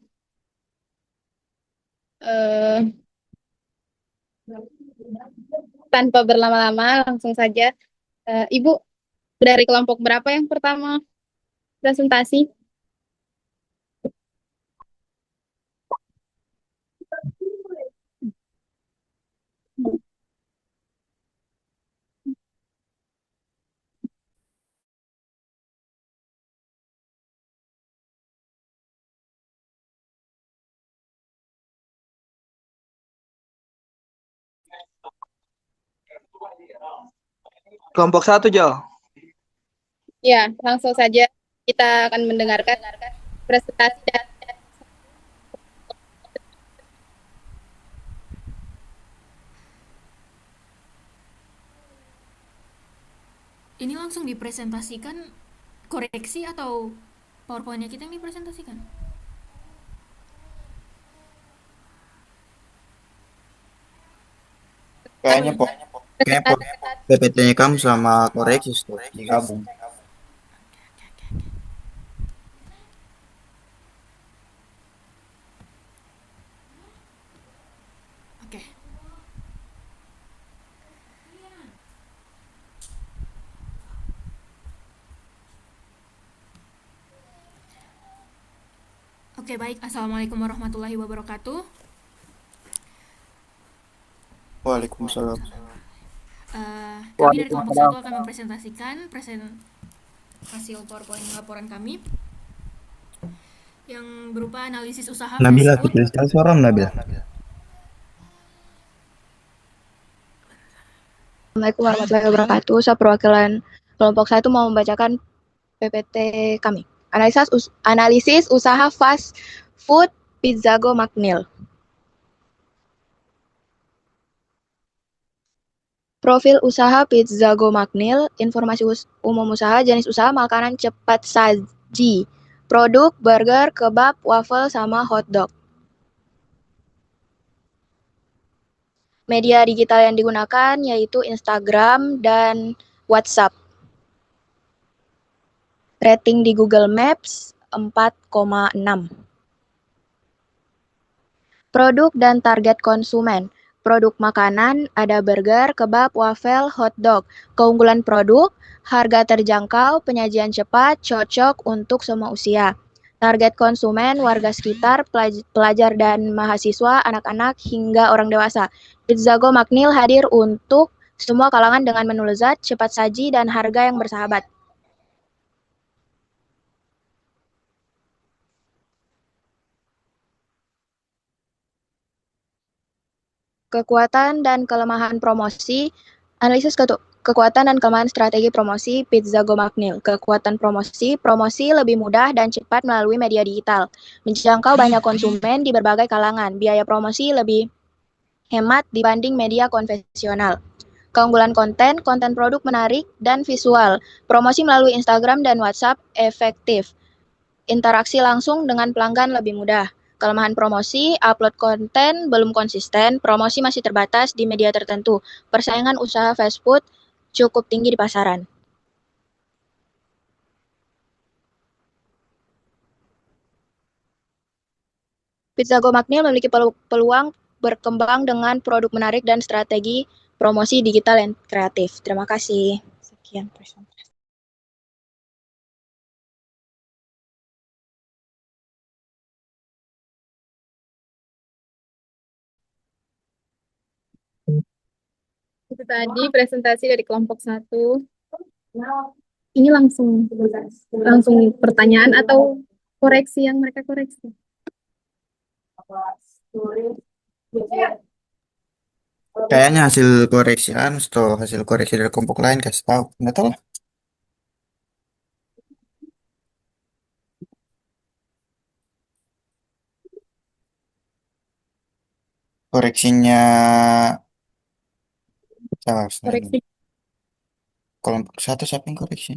C: Tanpa berlama-lama, langsung saja. Ibu, dari kelompok berapa yang pertama presentasi?
H: Kelompok 1, Jo.
C: Ya, langsung saja kita akan mendengarkan presentasi dan
G: Ini langsung dipresentasikan koreksi atau PowerPoint-nya kita yang dipresentasikan?
D: Kayaknya PPT-nya kamu sama koreksi tuh digabung.
G: Oke. Oke, baik. Assalamualaikum warahmatullahi wabarakatuh.
D: Waalaikumsalam.
G: Kami dari kelompok 1 akan mempresentasikan hasil PowerPoint laporan kami yang berupa analisis usaha
D: Nabila,
G: fast food.
D: kecil sekali suara Nabila.
B: Assalamualaikum warahmatullahi wabarakatuh. Saya perwakilan kelompok 1 mau membacakan PPT kami. Analisis usaha fast food Pizzago McNeil. Profil usaha Pizzago McNeil, informasi umum usaha, jenis usaha makanan cepat saji, produk burger, kebab, waffle, sama hotdog. Media digital yang digunakan yaitu Instagram dan WhatsApp. Rating di Google Maps 4,6. Produk dan target konsumen. Produk makanan ada burger, kebab, waffle, hotdog. Keunggulan produk, harga terjangkau, penyajian cepat, cocok untuk semua usia. Target konsumen, warga sekitar, pelajar dan mahasiswa, anak-anak, hingga orang dewasa. Pizzago McNeil hadir untuk semua kalangan dengan menu lezat, cepat saji, dan harga yang bersahabat. Kekuatan dan kelemahan promosi, analisis kekuatan dan kelemahan strategi promosi Pizzago McNeil. Kekuatan promosi lebih mudah dan cepat melalui media digital, menjangkau banyak konsumen di berbagai kalangan. Biaya promosi lebih hemat dibanding media konvensional. Keunggulan konten produk menarik dan visual. Promosi melalui Instagram dan WhatsApp efektif. Interaksi langsung dengan pelanggan lebih mudah. Kelemahan promosi, upload konten belum konsisten, promosi masih terbatas di media tertentu. Persaingan usaha fast food cukup tinggi di pasaran. Pizza Go Magmil memiliki peluang berkembang dengan produk menarik dan strategi promosi digital yang kreatif. Terima kasih. Sekian presentasi.
C: Itu tadi presentasi dari kelompok 1. Ini langsung pertanyaan atau koreksi yang mereka koreksi?
D: Kayaknya hasil koreksian atau hasil koreksi dari kelompok lain kasih tahu. Nggak tahu lah. Koreksinya siapa?
C: Koreksi
D: Kelompok 1 siapa yang koreksi?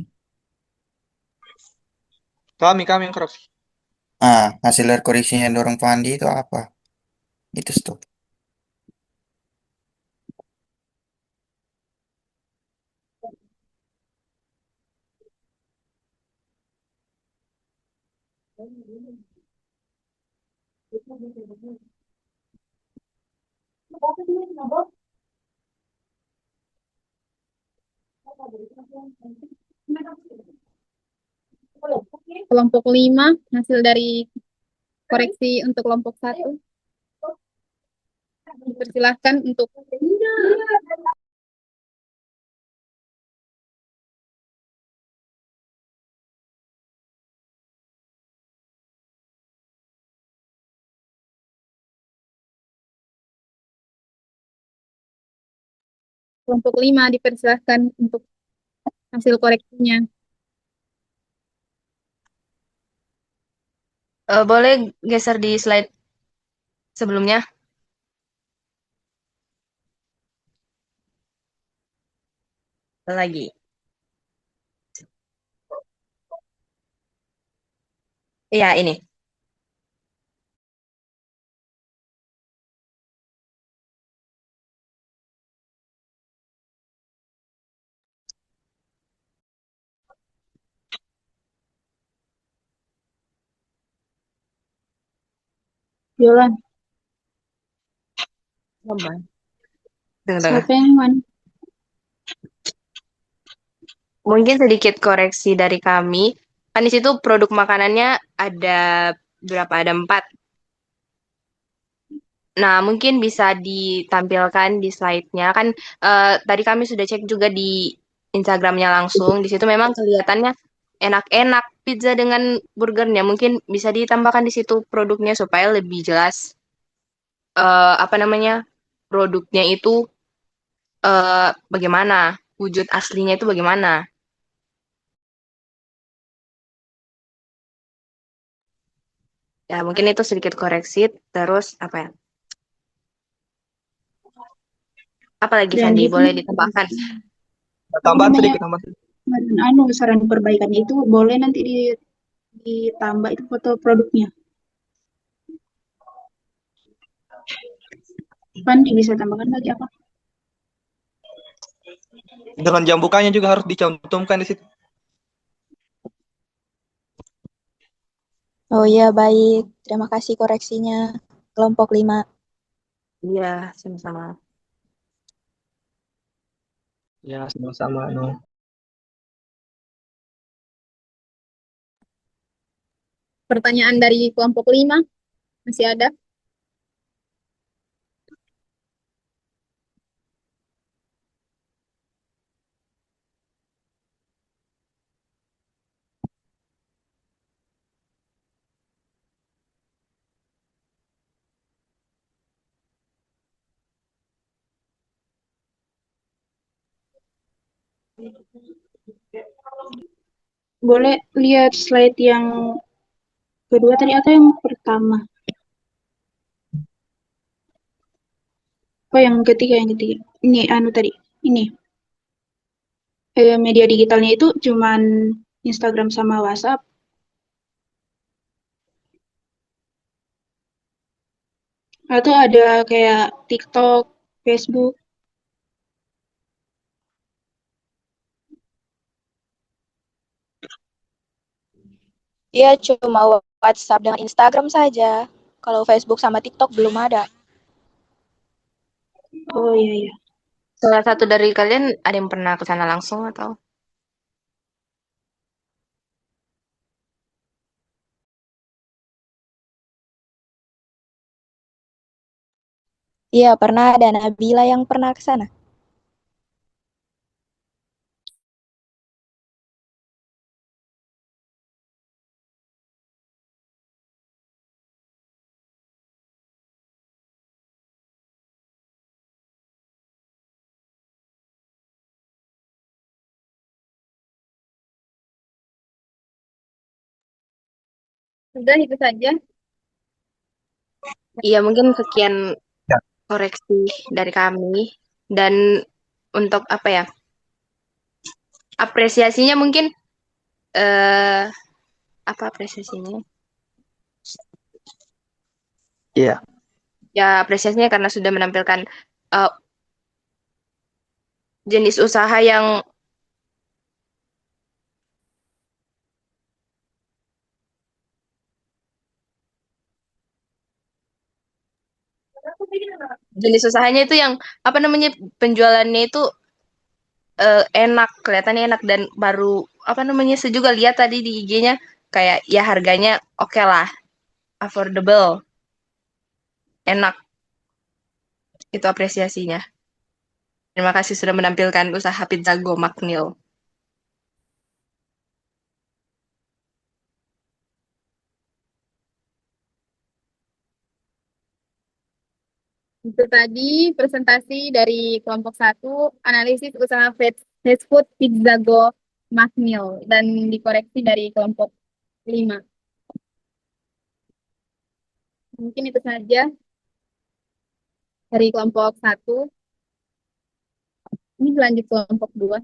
H: Kami yang koreksi.
D: Hasil dari koreksinya dorong Pandi itu apa? Itu stop.
C: kelompok 5, hasil dari koreksi untuk kelompok 1. Dipersilahkan untuk kelompok 5 dipersilahkan untuk hasil koreksinya.
I: Boleh geser di slide sebelumnya? Lagi. Iya, ini.
E: Yolan,
I: Tunggu.
E: siapa yang mana?
I: Mungkin sedikit koreksi dari kami. Kan di situ produk makanannya ada berapa? Ada 4. Nah, mungkin bisa ditampilkan di slide-nya. Kan tadi kami sudah cek juga di Instagramnya langsung. Di situ memang kelihatannya enak-enak pizza dengan burgernya. Mungkin bisa ditambahkan di situ produknya supaya lebih jelas apa namanya produknya itu bagaimana, wujud aslinya itu bagaimana. Ya, mungkin itu sedikit koreksi. Terus apa ya? Apalagi
E: Dan
I: Fandi,
E: itu
I: boleh ditambahkan?
H: Tambahan
E: namanya
H: sedikit, tambahan.
E: saran perbaikan itu boleh nanti ditambah itu foto produknya. Pandi bisa tambahkan lagi apa?
H: Dengan jam bukanya juga harus dicantumkan di situ.
B: Oh iya, baik. Terima kasih koreksinya. Kelompok 5.
I: Iya, sama-sama.
H: Ya, sama-sama. No.
C: Pertanyaan dari kelompok 5 masih ada?
E: Boleh lihat slide yang kedua tadi atau yang pertama? Oh, yang ketiga. Ini tadi. Ini. Media digitalnya itu cuman Instagram sama WhatsApp.
B: Atau ada kayak TikTok, Facebook. Iya, cuma WhatsApp dan Instagram saja. Kalau Facebook sama TikTok belum ada. Oh iya, iya.
I: Salah satu dari kalian ada yang pernah ke sana langsung atau?
B: Iya, pernah ada Nabila yang pernah ke sana.
C: Sudah itu saja.
I: Iya, mungkin sekian
H: Ya.
I: koreksi dari kami. Dan untuk apa ya? Apresiasinya mungkin eh apa apresiasinya?
H: Iya.
I: Ya, apresiasinya karena sudah menampilkan eh, jenis usaha yang jenis usahanya itu yang apa namanya penjualannya itu enak, kelihatannya enak dan baru apa namanya saya juga lihat tadi di IG-nya kayak ya harganya oke lah, affordable, enak. Itu apresiasinya. Terima kasih sudah menampilkan usaha pizza Go Magnil.
C: Itu tadi presentasi dari kelompok 1, analisis usaha fast food Pizza Go Magnil, dan dikoreksi dari kelompok 5. Mungkin itu saja dari kelompok 1. Ini lanjut kelompok 2.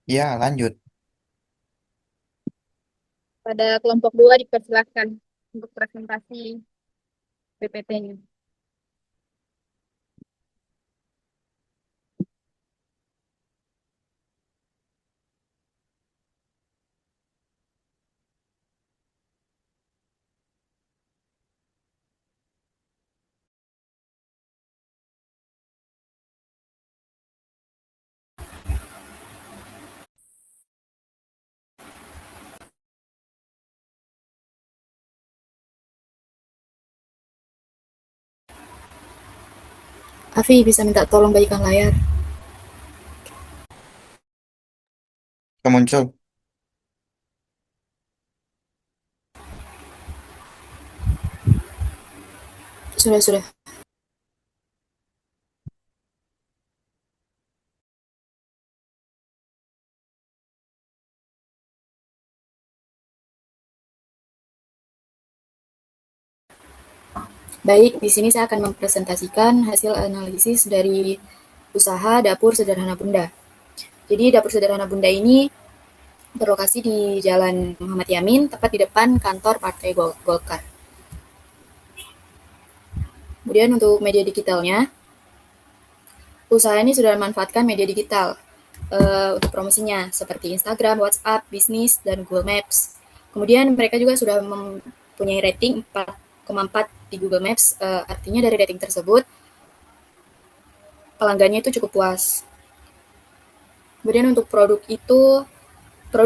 D: Ya, lanjut.
C: Pada kelompok 2 dipersilakan untuk presentasi PPT-nya.
G: Afi, bisa minta tolong bagikan layar?
D: Muncul.
G: Sudah. Baik, di sini saya akan mempresentasikan hasil analisis dari usaha Dapur Sederhana Bunda. Jadi Dapur Sederhana Bunda ini berlokasi di Jalan Muhammad Yamin, tepat di depan kantor Partai Golkar. Kemudian untuk media digitalnya, usaha ini sudah memanfaatkan media digital untuk promosinya, seperti Instagram, WhatsApp, bisnis, dan Google Maps. Kemudian mereka juga sudah mempunyai rating 4,4 di Google Maps, artinya dari rating tersebut, pelanggannya itu cukup puas. Kemudian untuk produk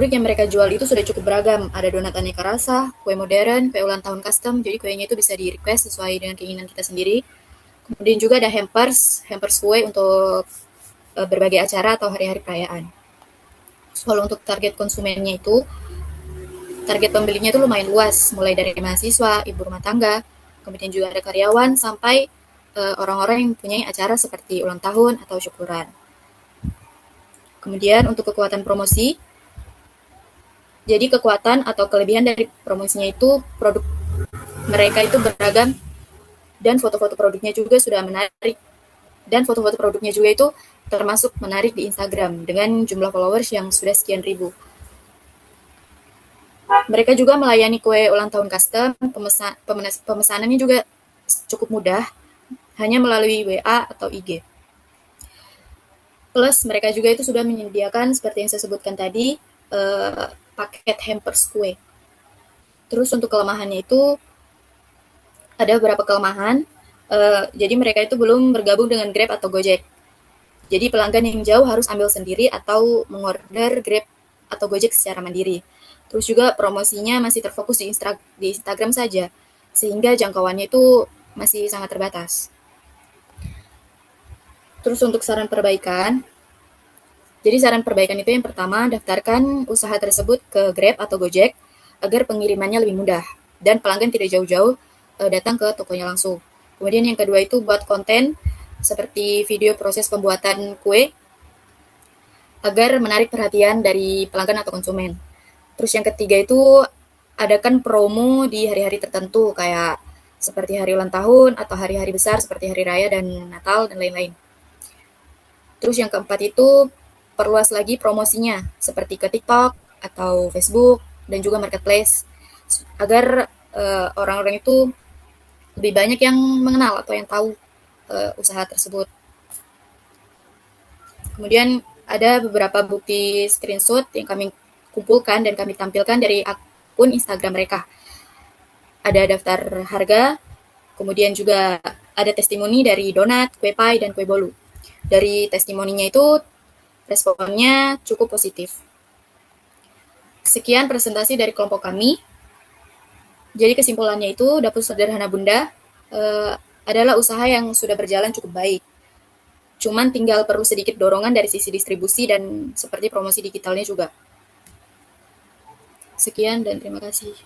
G: yang mereka jual itu sudah cukup beragam. Ada donat aneka rasa, kue modern, kue ulang tahun custom, jadi kuenya itu bisa di-request sesuai dengan keinginan kita sendiri. Kemudian juga ada hampers kue untuk berbagai acara atau hari-hari perayaan. Kalau untuk target konsumennya itu, target pembelinya itu lumayan luas, mulai dari mahasiswa, ibu rumah tangga, kemudian juga ada karyawan, sampai orang-orang yang punya acara seperti ulang tahun atau syukuran. Kemudian untuk kekuatan promosi, jadi kekuatan atau kelebihan dari promosinya itu produk mereka itu beragam dan foto-foto produknya juga sudah menarik. Dan foto-foto produknya juga itu termasuk menarik di Instagram dengan jumlah followers yang sudah sekian ribu. Mereka juga melayani kue ulang tahun custom, pemesanannya juga cukup mudah, hanya melalui WA atau IG. Plus mereka juga itu sudah menyediakan seperti yang saya sebutkan tadi, paket hampers kue. Terus untuk kelemahannya itu ada beberapa kelemahan. Jadi mereka itu belum bergabung dengan Grab atau Gojek. Jadi pelanggan yang jauh harus ambil sendiri atau mengorder Grab atau Gojek secara mandiri. Terus juga promosinya masih terfokus di Instagram saja, sehingga jangkauannya itu masih sangat terbatas. Terus untuk saran perbaikan, jadi saran perbaikan itu yang pertama, daftarkan usaha tersebut ke Grab atau Gojek agar pengirimannya lebih mudah dan pelanggan tidak jauh-jauh datang ke tokonya langsung. Kemudian yang kedua itu buat konten seperti video proses pembuatan kue agar menarik perhatian dari pelanggan atau konsumen. Terus yang ketiga itu adakan promo di hari-hari tertentu kayak seperti hari ulang tahun atau hari-hari besar seperti hari raya dan Natal dan lain-lain. Terus yang keempat itu perluas lagi promosinya seperti ke TikTok atau Facebook dan juga marketplace agar orang-orang itu lebih banyak yang mengenal atau yang tahu usaha tersebut. Kemudian ada beberapa bukti screenshot yang kami kumpulkan dan kami tampilkan dari akun Instagram mereka. Ada daftar harga, kemudian juga ada testimoni dari donat, kue pie, dan kue bolu. Dari testimoninya itu responnya cukup positif. Sekian presentasi dari kelompok kami. Jadi kesimpulannya itu Dapur Sederhana Bunda adalah usaha yang sudah berjalan cukup baik. Cuman tinggal perlu sedikit dorongan dari sisi distribusi dan seperti promosi digitalnya juga. Sekian dan terima kasih.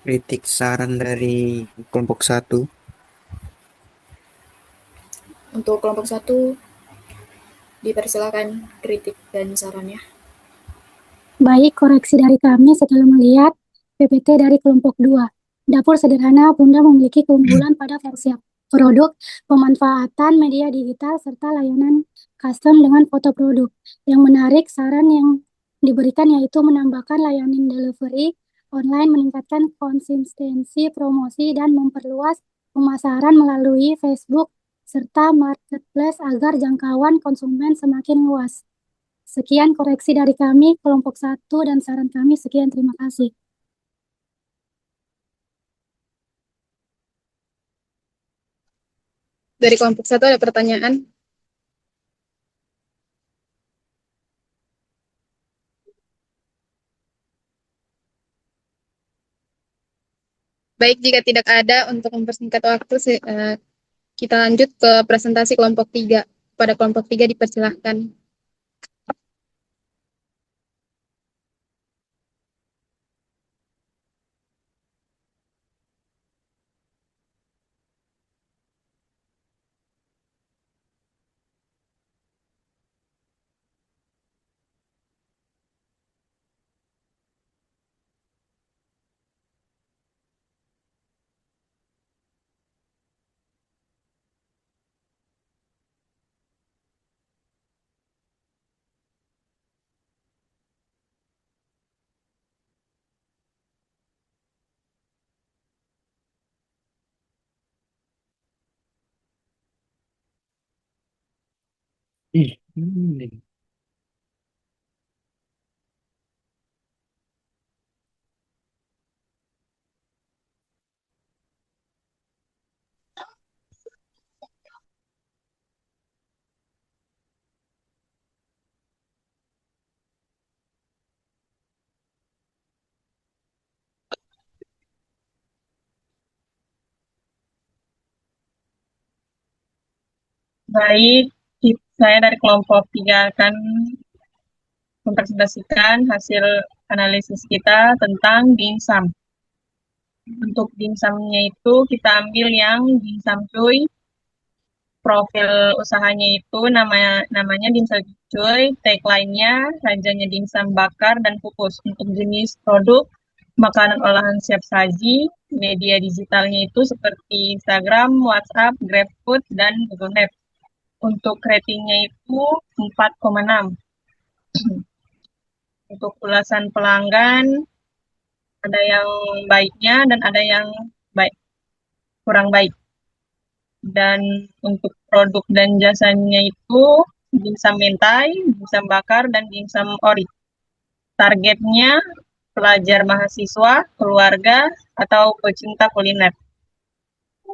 D: Kritik saran dari kelompok 1.
G: Untuk kelompok 1, dipersilakan kritik dan sarannya.
J: Baik, koreksi dari kami setelah melihat PPT dari kelompok 2. Dapur Sederhana Bunda memiliki keunggulan pada versi produk, pemanfaatan media digital, serta layanan custom dengan foto produk. Yang menarik, saran yang diberikan yaitu menambahkan layanan delivery online, meningkatkan konsistensi promosi, dan memperluas pemasaran melalui Facebook serta marketplace agar jangkauan konsumen semakin luas. Sekian koreksi dari kami, kelompok 1, dan saran kami. Sekian, terima kasih.
C: Dari kelompok 1 ada pertanyaan? Baik, jika tidak ada, untuk mempersingkat waktu, kita lanjut ke presentasi kelompok 3. Pada kelompok 3 dipersilahkan.
K: Baik, saya dari kelompok 3 akan mempresentasikan hasil analisis kita tentang dimsum. Untuk dimsumnya itu kita ambil yang dimsum cuy. Profil usahanya itu namanya dimsum cuy. Tagline-nya rajanya dimsum bakar dan kukus. Untuk jenis produk makanan olahan siap saji, media digitalnya itu seperti Instagram, WhatsApp, GrabFood, dan Google Maps. Untuk ratingnya itu 4,6. Untuk ulasan pelanggan, ada yang baiknya dan ada yang kurang baik. Dan untuk produk dan jasanya itu dimsum mentai, dimsum bakar, dan dimsum ori. Targetnya pelajar mahasiswa, keluarga, atau pecinta kuliner.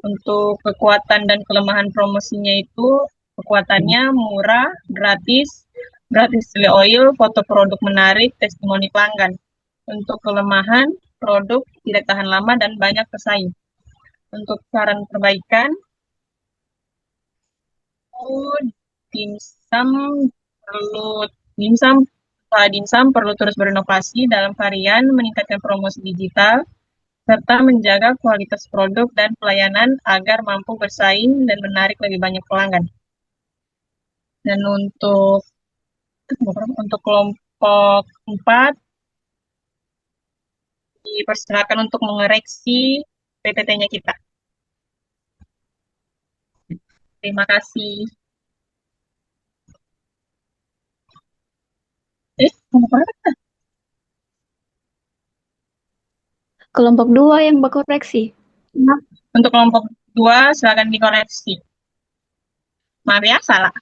K: Untuk kekuatan dan kelemahan promosinya itu, kekuatannya murah, gratis chili oil, foto produk menarik, testimoni pelanggan. Untuk kelemahan, produk tidak tahan lama dan banyak pesaing. Untuk saran perbaikan, dimsum perlu terus berinovasi dalam varian, meningkatkan promosi digital, serta menjaga kualitas produk dan pelayanan agar mampu bersaing dan menarik lebih banyak pelanggan. Dan untuk kelompok 4, dipersilakan untuk mengoreksi PPT-nya kita. Terima kasih. Kelompok berapa?
B: Kelompok 2 yang berkoreksi.
K: Untuk kelompok 2, silakan dikoreksi. Maaf ya, salah.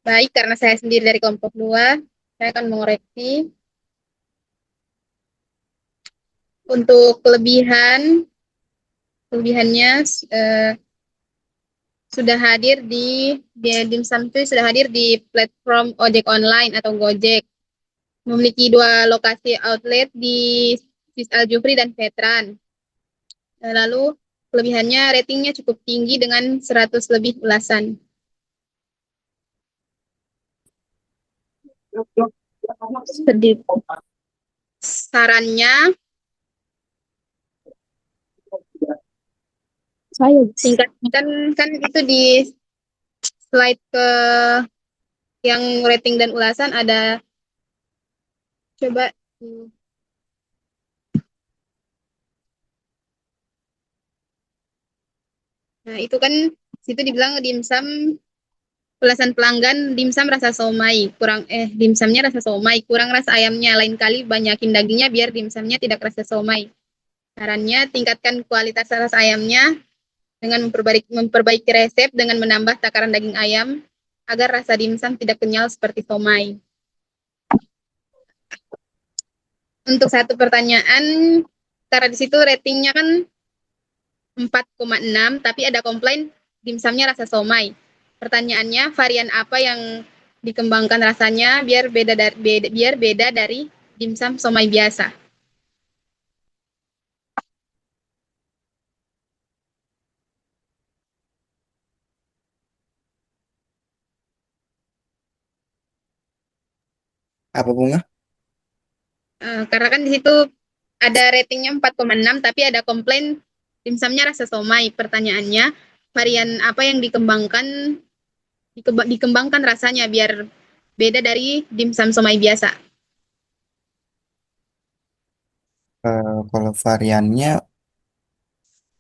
C: Baik, karena saya sendiri dari kelompok 2, saya akan mengoreksi. Untuk kelebihannya sudah hadir di dimsum cuy sudah hadir di platform ojek online atau Gojek. Memiliki 2 lokasi outlet di Sis Al Jufri dan Veteran. Lalu kelebihannya ratingnya cukup tinggi dengan 100 lebih ulasan. Sarannya tingkatkan, kan itu di slide ke yang rating dan ulasan ada, coba nah itu kan situ dibilang dimsum ulasan pelanggan, dimsum rasa somai dimsumnya rasa somai, kurang rasa ayamnya, lain kali banyakin dagingnya biar dimsumnya tidak rasa somai. Sarannya tingkatkan kualitas rasa ayamnya dengan memperbaiki resep dengan menambah takaran daging ayam agar rasa dimsum tidak kenyal seperti somai. Untuk satu pertanyaan, karena di situ ratingnya kan 4,6, tapi ada komplain dimsumnya rasa somai. Pertanyaannya, varian apa yang dikembangkan rasanya biar beda dari dimsum somai biasa?
D: Apa Bunga?
C: Karena kan di situ ada ratingnya 4,6, tapi ada komplain dimsumnya rasa somai. Pertanyaannya, varian apa yang dikembangkan rasanya biar beda dari dimsum somai biasa?
D: Kalau variannya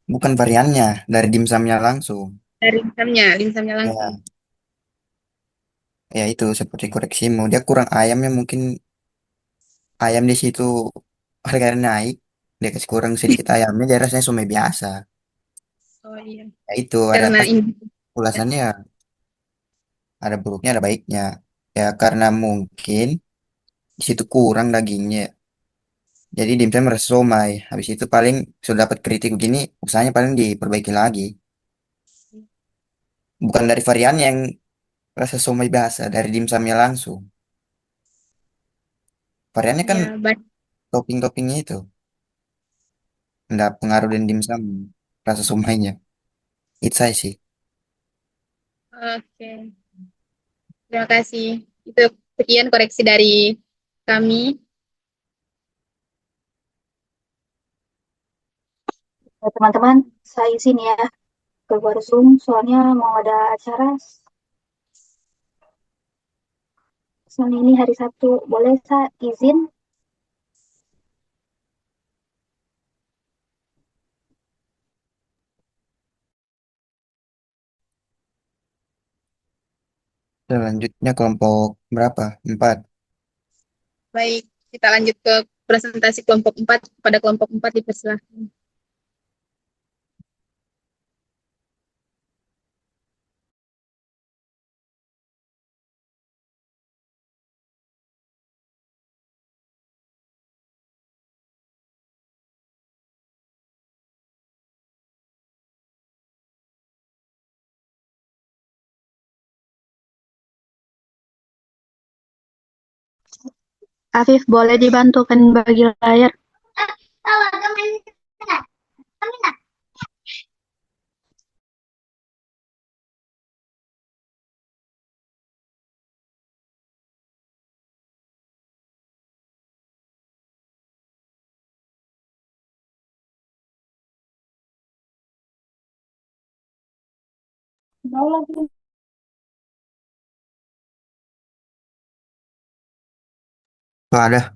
D: bukan variannya dari dimsumnya langsung.
C: Dari dimsumnya langsung.
D: Ya, ya itu seperti koreksimu. Dia kurang ayamnya mungkin ayam di situ harganya naik. Dia kasih kurang sedikit ayamnya, jadi rasanya somai biasa.
C: Oh iya.
D: Ya itu ada
C: Karena ini
D: ulasannya, ada buruknya, ada baiknya. Ya karena mungkin di situ kurang dagingnya. Jadi dimsum merasa somai. Habis itu paling sudah dapat kritik begini, usahanya paling diperbaiki lagi. Bukan dari varian yang rasa somai biasa, dari dimsumnya langsung. Variannya kan
C: ya,
D: topping-toppingnya itu. nggak pengaruh dan dimsum rasa somainya. Itu saya sih.
C: Oke, terima kasih. Itu sekian koreksi dari kami.
F: Teman-teman, saya izin ya keluar Zoom soalnya mau ada acara. Soalnya ini hari Sabtu. Boleh saya izin?
D: Selanjutnya kelompok berapa? 4.
C: Baik, kita lanjut ke presentasi kelompok 4. Pada kelompok 4 dipersilahkan.
J: Afif, boleh dibantukan bagi layar?
D: Oh, ada.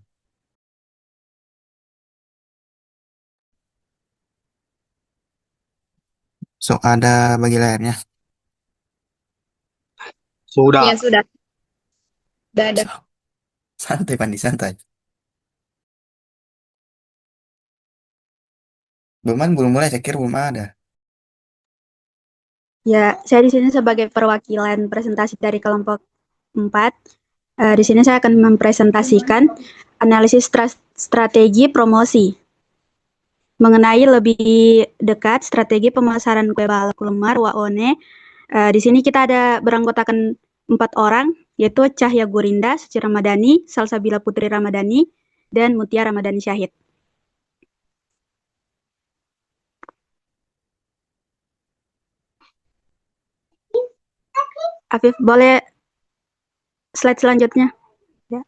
D: So, ada bagi layarnya.
H: Sudah.
C: Ya, sudah. Sudah ada.
D: Santai, Pandi, santai. Belum mulai, saya kira belum ada.
J: Ya, saya di sini sebagai perwakilan presentasi dari kelompok 4. Di sini saya akan mempresentasikan analisis strategi promosi mengenai lebih dekat strategi pemasaran kue balok lemar Waone. Di sini kita ada beranggotakan 4 orang, yaitu Cahya Gurinda, Suci Ramadhani, Salsabila Putri Ramadhani, dan Mutia Ramadhani Syahid. Afif, boleh slide selanjutnya? Ya.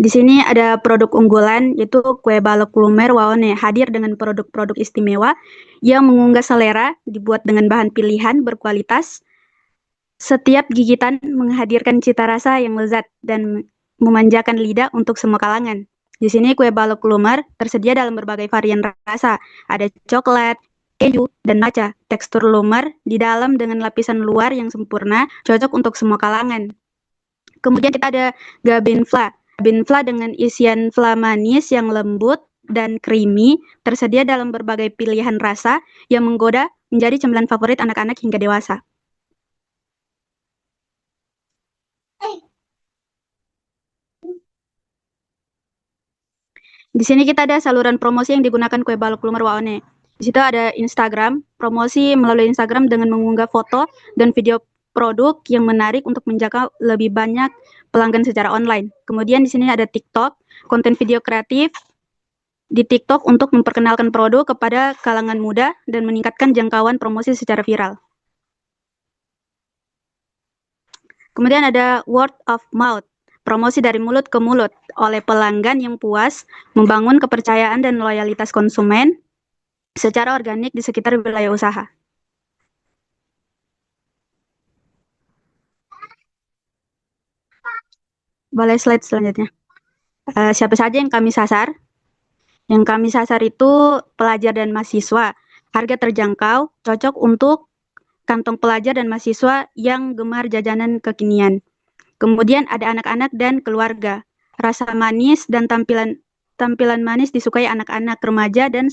J: Di sini ada produk unggulan, yaitu kue balok lumer Waone, hadir dengan produk-produk istimewa yang mengunggah selera, dibuat dengan bahan pilihan berkualitas. Setiap gigitan menghadirkan cita rasa yang lezat dan memanjakan lidah untuk semua kalangan. Di sini kue balok lumer tersedia dalam berbagai varian rasa. Ada coklat, keju, dan matcha. Tekstur lumer di dalam dengan lapisan luar yang sempurna, cocok untuk semua kalangan. Kemudian kita ada Gabinfla. Gabinfla dengan isian fla manis yang lembut dan creamy, tersedia dalam berbagai pilihan rasa yang menggoda menjadi cemilan favorit anak-anak hingga dewasa. Di sini kita ada saluran promosi yang digunakan kue balok lumer Waone. Di situ ada Instagram, promosi melalui Instagram dengan mengunggah foto dan video produk yang menarik untuk menjangkau lebih banyak pelanggan secara online. Kemudian di sini ada TikTok, konten video kreatif di TikTok untuk memperkenalkan produk kepada kalangan muda dan meningkatkan jangkauan promosi secara viral. Kemudian ada word of mouth, promosi dari mulut ke mulut oleh pelanggan yang puas, membangun kepercayaan dan loyalitas konsumen secara organik di sekitar wilayah usaha. Boleh slide selanjutnya. Siapa saja yang kami sasar? Yang kami sasar itu pelajar dan mahasiswa. Harga terjangkau, cocok untuk kantong pelajar dan mahasiswa yang gemar jajanan kekinian. Kemudian ada anak-anak dan keluarga. Rasa manis dan tampilan manis disukai anak-anak, remaja, dan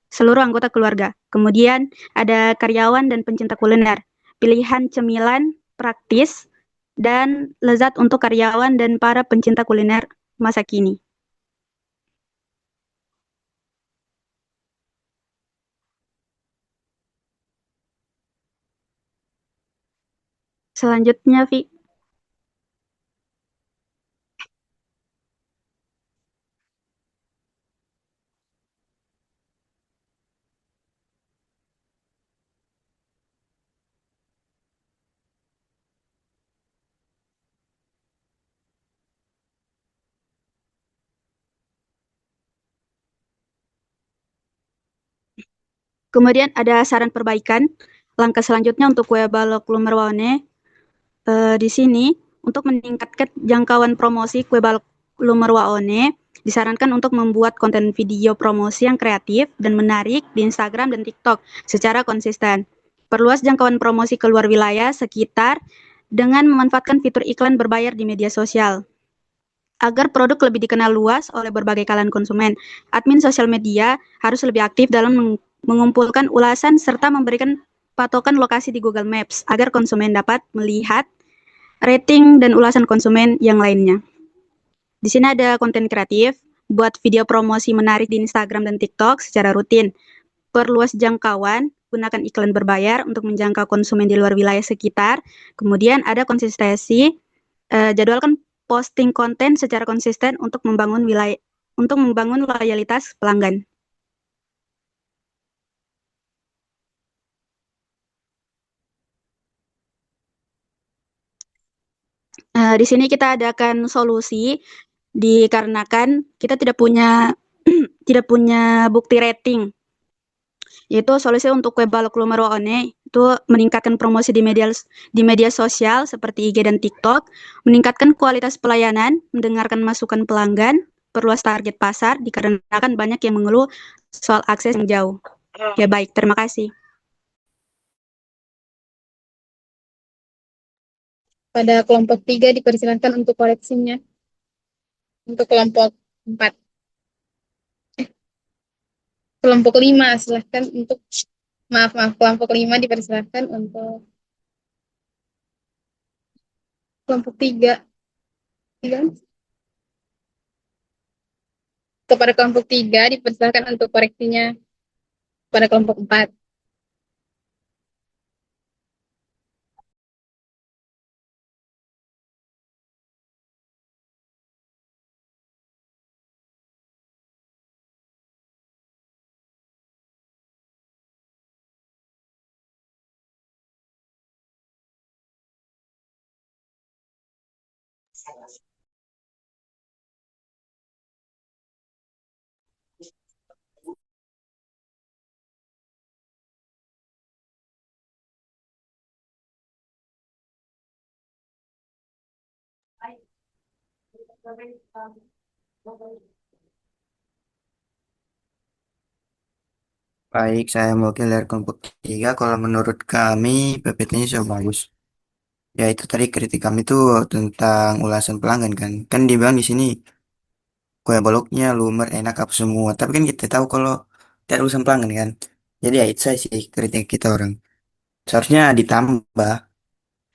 J: seluruh anggota keluarga. Kemudian ada karyawan dan pencinta kuliner. Pilihan cemilan praktis dan lezat untuk karyawan dan para pencinta kuliner masa kini. Selanjutnya, Vi.
L: Kemudian ada saran perbaikan. Langkah selanjutnya untuk kue balok Lumerwane di sini untuk meningkatkan jangkauan promosi kue balok Lumerwane disarankan untuk membuat konten video promosi yang kreatif dan menarik di Instagram dan TikTok secara konsisten. Perluas jangkauan promosi ke luar wilayah sekitar dengan memanfaatkan fitur iklan berbayar di media sosial. Agar produk lebih dikenal luas oleh berbagai kalangan konsumen, admin sosial media harus lebih aktif dalam mengumpulkan ulasan serta memberikan patokan lokasi di Google Maps agar konsumen dapat melihat rating dan ulasan konsumen yang lainnya. Di sini ada konten kreatif, buat video promosi menarik di Instagram dan TikTok secara rutin. Perluas jangkauan, gunakan iklan berbayar untuk menjangkau konsumen di luar wilayah sekitar. Kemudian ada konsistensi, jadwalkan posting konten secara konsisten untuk membangun loyalitas pelanggan. Di sini kita adakan solusi dikarenakan kita tidak punya bukti rating. Yaitu solusi untuk kue balok Lumerwane itu meningkatkan promosi di media sosial seperti IG dan TikTok, meningkatkan kualitas pelayanan, mendengarkan masukan pelanggan, perluas target pasar dikarenakan banyak yang mengeluh soal akses yang jauh. Ya baik, terima kasih.
C: Pada kelompok 3 dipersilakan untuk koreksinya. Untuk kelompok 4. Kelompok 5 silahkan untuk maaf kelompok 5 dipersilakan untuk kelompok 3. Kepada kelompok 3 dipersilakan untuk koreksinya pada kelompok 4.
D: Baik, saya mewakili dari kelompok 3. Kalau menurut kami, PPT-nya sudah bagus. Ya, itu tadi kritik kami tuh tentang ulasan pelanggan kan. Kan dibilang di sini kue baloknya lumer enak apa semua. Tapi kan kita tahu kalau tidak ada ulasan pelanggan kan. Jadi ya itu saya sih kritik kita orang. Seharusnya ditambah.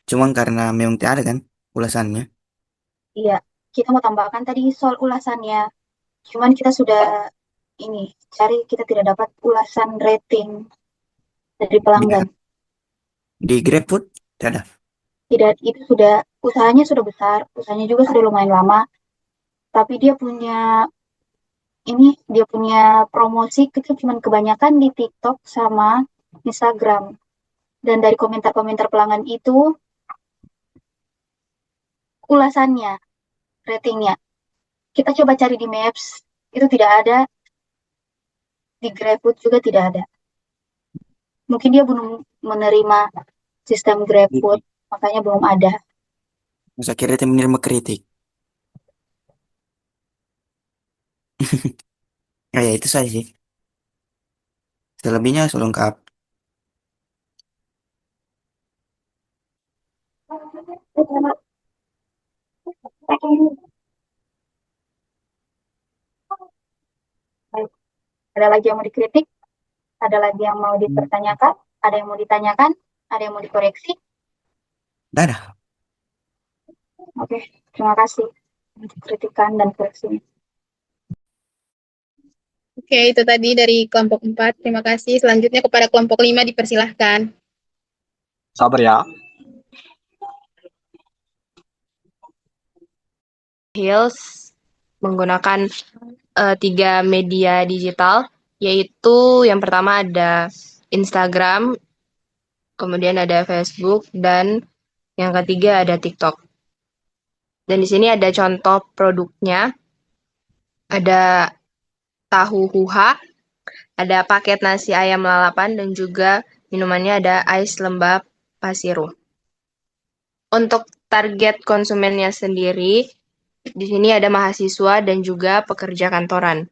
D: Cuman karena memang tidak ada kan ulasannya.
F: Iya, kita mau tambahkan tadi soal ulasannya. Cuman kita sudah cari, kita tidak dapat ulasan rating dari pelanggan.
D: Di GrabFood tidak ada.
F: Tidak, itu sudah usahanya sudah besar, usahanya juga sudah lumayan lama. Tapi dia punya promosi itu cuman kebanyakan di TikTok sama Instagram. Dan dari komentar-komentar pelanggan itu ulasannya, ratingnya. Kita coba cari di Maps, itu tidak ada. Di GrabFood juga tidak ada. Mungkin dia belum menerima sistem GrabFood, makanya belum ada.
D: Saya kira dia menerima kritik. Ya itu saja sih. Selebihnya sudah lengkap.
F: Baik. Ada lagi yang mau dikritik? Ada lagi yang mau dipertanyakan? Ada yang mau ditanyakan? Ada yang mau dikoreksi?
D: Dadah.
F: Oke, terima kasih untuk kritikan dan koreksinya.
C: Oke, itu tadi dari kelompok 4. Terima kasih. Selanjutnya kepada kelompok 5 dipersilahkan.
H: Sabar ya.
I: Hills menggunakan 3 media digital, yaitu yang pertama ada Instagram, kemudian ada Facebook, dan yang ketiga ada TikTok. Dan di sini ada contoh produknya. Ada tahu huha, Ada paket nasi ayam lalapan dan juga minumannya ada ais lembab pasiru. Untuk target konsumennya sendiri, di sini ada mahasiswa dan juga pekerja kantoran.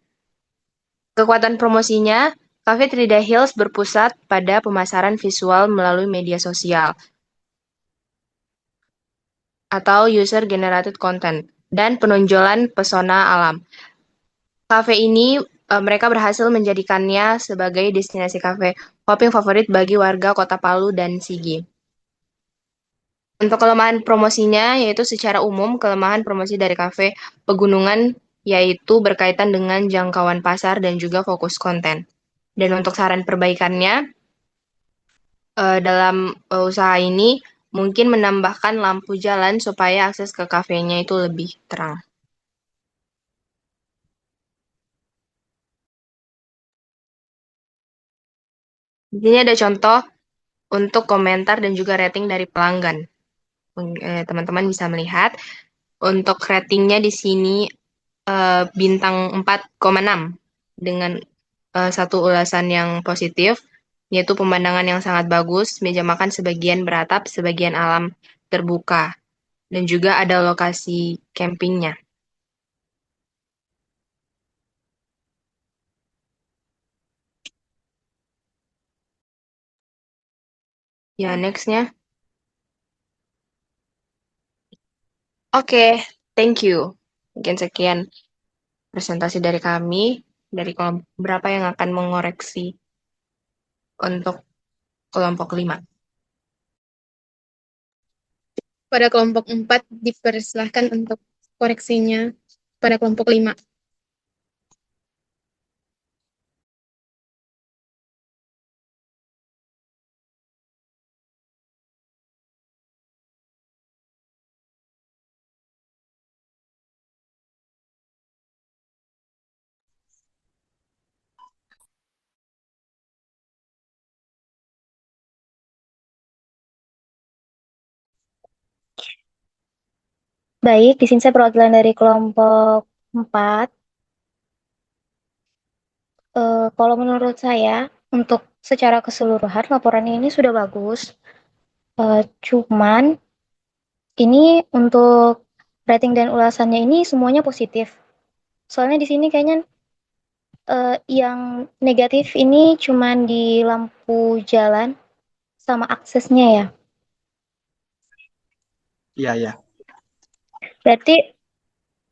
I: Kekuatan promosinya, Cafe Trida Hills berpusat pada pemasaran visual melalui media sosial atau user generated content dan penonjolan pesona alam. Cafe ini mereka berhasil menjadikannya sebagai destinasi kafe hopping favorit bagi warga Kota Palu dan Sigi. Untuk kelemahan promosinya, yaitu secara umum kelemahan promosi dari kafe pegunungan yaitu berkaitan dengan jangkauan pasar dan juga fokus konten. Dan untuk saran perbaikannya, dalam usaha ini mungkin menambahkan lampu jalan supaya akses ke kafenya itu lebih terang. Di sini ada contoh untuk komentar dan juga rating dari pelanggan. Teman-teman bisa melihat untuk ratingnya di sini bintang 4,6 dengan satu ulasan yang positif, yaitu pemandangan yang sangat bagus, meja makan sebagian beratap, sebagian alam terbuka, dan juga ada lokasi campingnya. Ya, next-nya. Oke, thank you. Mungkin sekian presentasi dari kami, dari kelompok berapa yang akan mengoreksi untuk kelompok 5.
C: Pada kelompok 4 dipersilahkan untuk koreksinya pada kelompok 5.
E: Baik, di sini saya perwakilan dari kelompok 4. Kalau menurut saya, untuk secara keseluruhan laporan ini sudah bagus. Cuman ini untuk rating dan ulasannya ini semuanya positif. Soalnya di sini kayaknya yang negatif ini cuman di lampu jalan sama aksesnya ya.
H: Iya, iya.
E: Berarti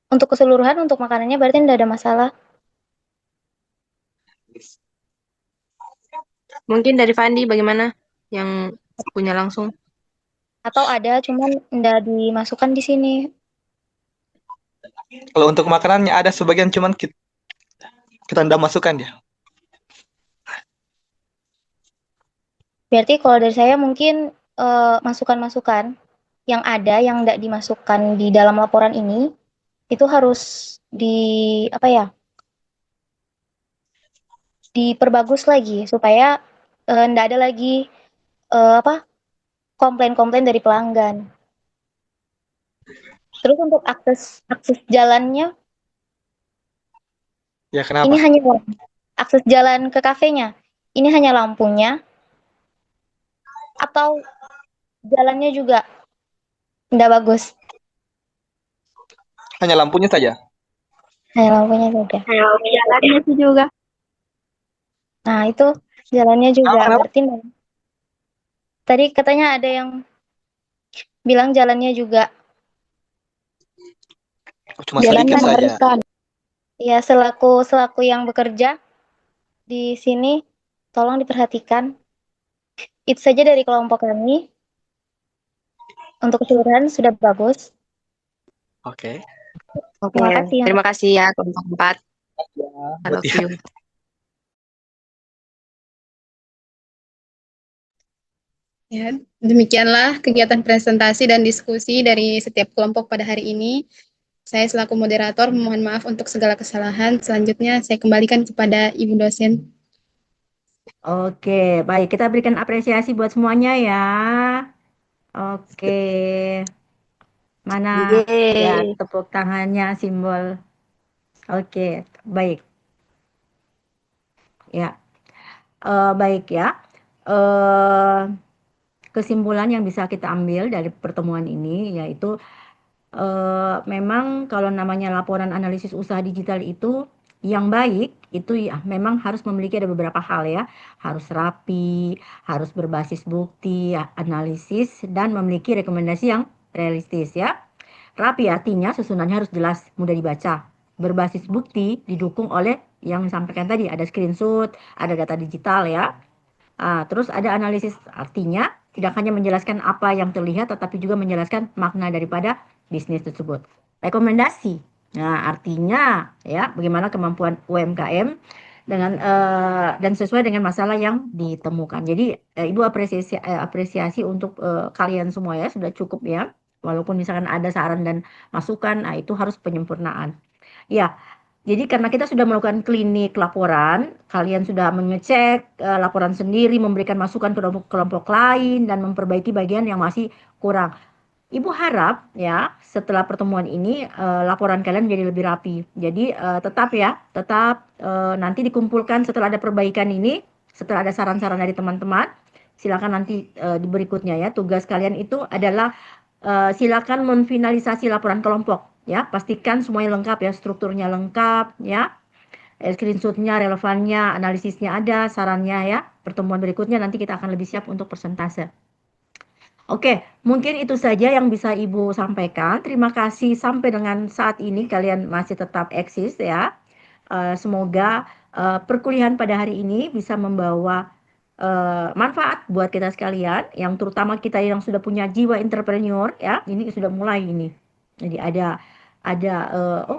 E: untuk keseluruhan untuk makanannya berarti tidak ada masalah.
I: Mungkin dari Fandi bagaimana yang punya langsung?
E: Atau ada cuman tidak dimasukkan di sini.
H: Kalau untuk makanannya ada sebagian cuman kita ndak masukkan ya.
E: Berarti kalau dari saya mungkin masukan-masukan yang ada yang tidak dimasukkan di dalam laporan ini itu harus diperbagus lagi supaya tidak ada lagi komplain-komplain dari pelanggan. Terus untuk akses jalannya
H: Ya, kenapa?
E: ini hanya akses jalan ke kafenya. Ini hanya lampunya atau jalannya juga tidak bagus.
H: Hanya lampunya saja.
E: Hanya lampunya saja.
L: Jalannya sih juga.
E: Nah, itu jalannya juga.
H: Kenapa?
E: Berarti tadi katanya ada yang bilang jalannya juga.
H: Cuma
E: Jalannya
H: sedikit saja.
E: Ya, selaku yang bekerja di sini, tolong diperhatikan. Itu saja dari kelompok kami. Untuk keseluruhan sudah bagus.
H: Oke.
I: Oke,
E: Terima kasih.
I: terima kasih ya kelompok 4. I love you.
C: Ya, demikianlah kegiatan presentasi dan diskusi dari setiap kelompok pada hari ini. Saya selaku moderator mohon maaf untuk segala kesalahan. Selanjutnya saya kembalikan kepada Ibu dosen.
A: Oke, baik. Kita berikan apresiasi buat semuanya ya. Oke. Mana ya
I: Yeay.
A: tepuk tangannya simbol. Oke, baik. Ya, baik ya. Kesimpulan yang bisa kita ambil dari pertemuan ini yaitu memang kalau namanya laporan analisis usaha digital itu yang baik itu ya memang harus memiliki ada beberapa hal ya, harus rapi, harus berbasis bukti, analisis dan memiliki rekomendasi yang realistis ya. Rapi artinya susunannya harus jelas, mudah dibaca. Berbasis bukti didukung oleh yang disampaikan tadi, ada screenshot, ada data digital ya. Terus ada analisis artinya tidak hanya menjelaskan apa yang terlihat tetapi juga menjelaskan makna daripada bisnis tersebut. Rekomendasi. Nah, artinya ya bagaimana kemampuan UMKM dengan dan sesuai dengan masalah yang ditemukan. Jadi Ibu apresiasi untuk kalian semua ya sudah cukup ya. Walaupun misalkan ada saran dan masukan, nah itu harus penyempurnaan. Ya, jadi karena kita sudah melakukan klinik laporan, kalian sudah mengecek laporan sendiri, memberikan masukan ke kelompok lain dan memperbaiki bagian yang masih kurang. Ibu harap ya setelah pertemuan ini laporan kalian menjadi lebih rapi. Jadi tetap nanti dikumpulkan setelah ada perbaikan ini, setelah ada saran-saran dari teman-teman, silakan nanti di berikutnya ya tugas kalian itu adalah silakan memfinalisasi laporan kelompok ya, pastikan semuanya lengkap ya, strukturnya lengkap ya, screenshotnya, relevannya, analisisnya ada, sarannya ya. Pertemuan berikutnya nanti kita akan lebih siap untuk persentase. Oke, mungkin itu saja yang bisa Ibu sampaikan. Terima kasih sampai dengan saat ini kalian masih tetap eksis ya. Semoga perkuliahan pada hari ini bisa membawa manfaat buat kita sekalian, yang terutama kita yang sudah punya jiwa entrepreneur ya. Ini sudah mulai ini. Jadi ada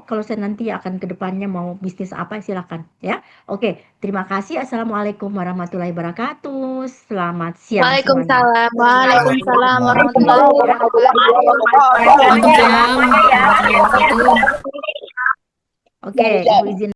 A: kalau saya nanti akan ke depannya mau bisnis apa silakan ya. Oke, terima kasih. Assalamualaikum warahmatullahi wabarakatuh. Selamat siang semuanya.
B: Waalaikumsalam. Waalaikumsalam warahmatullahi wabarakatuh.
A: Oke, Ibu izin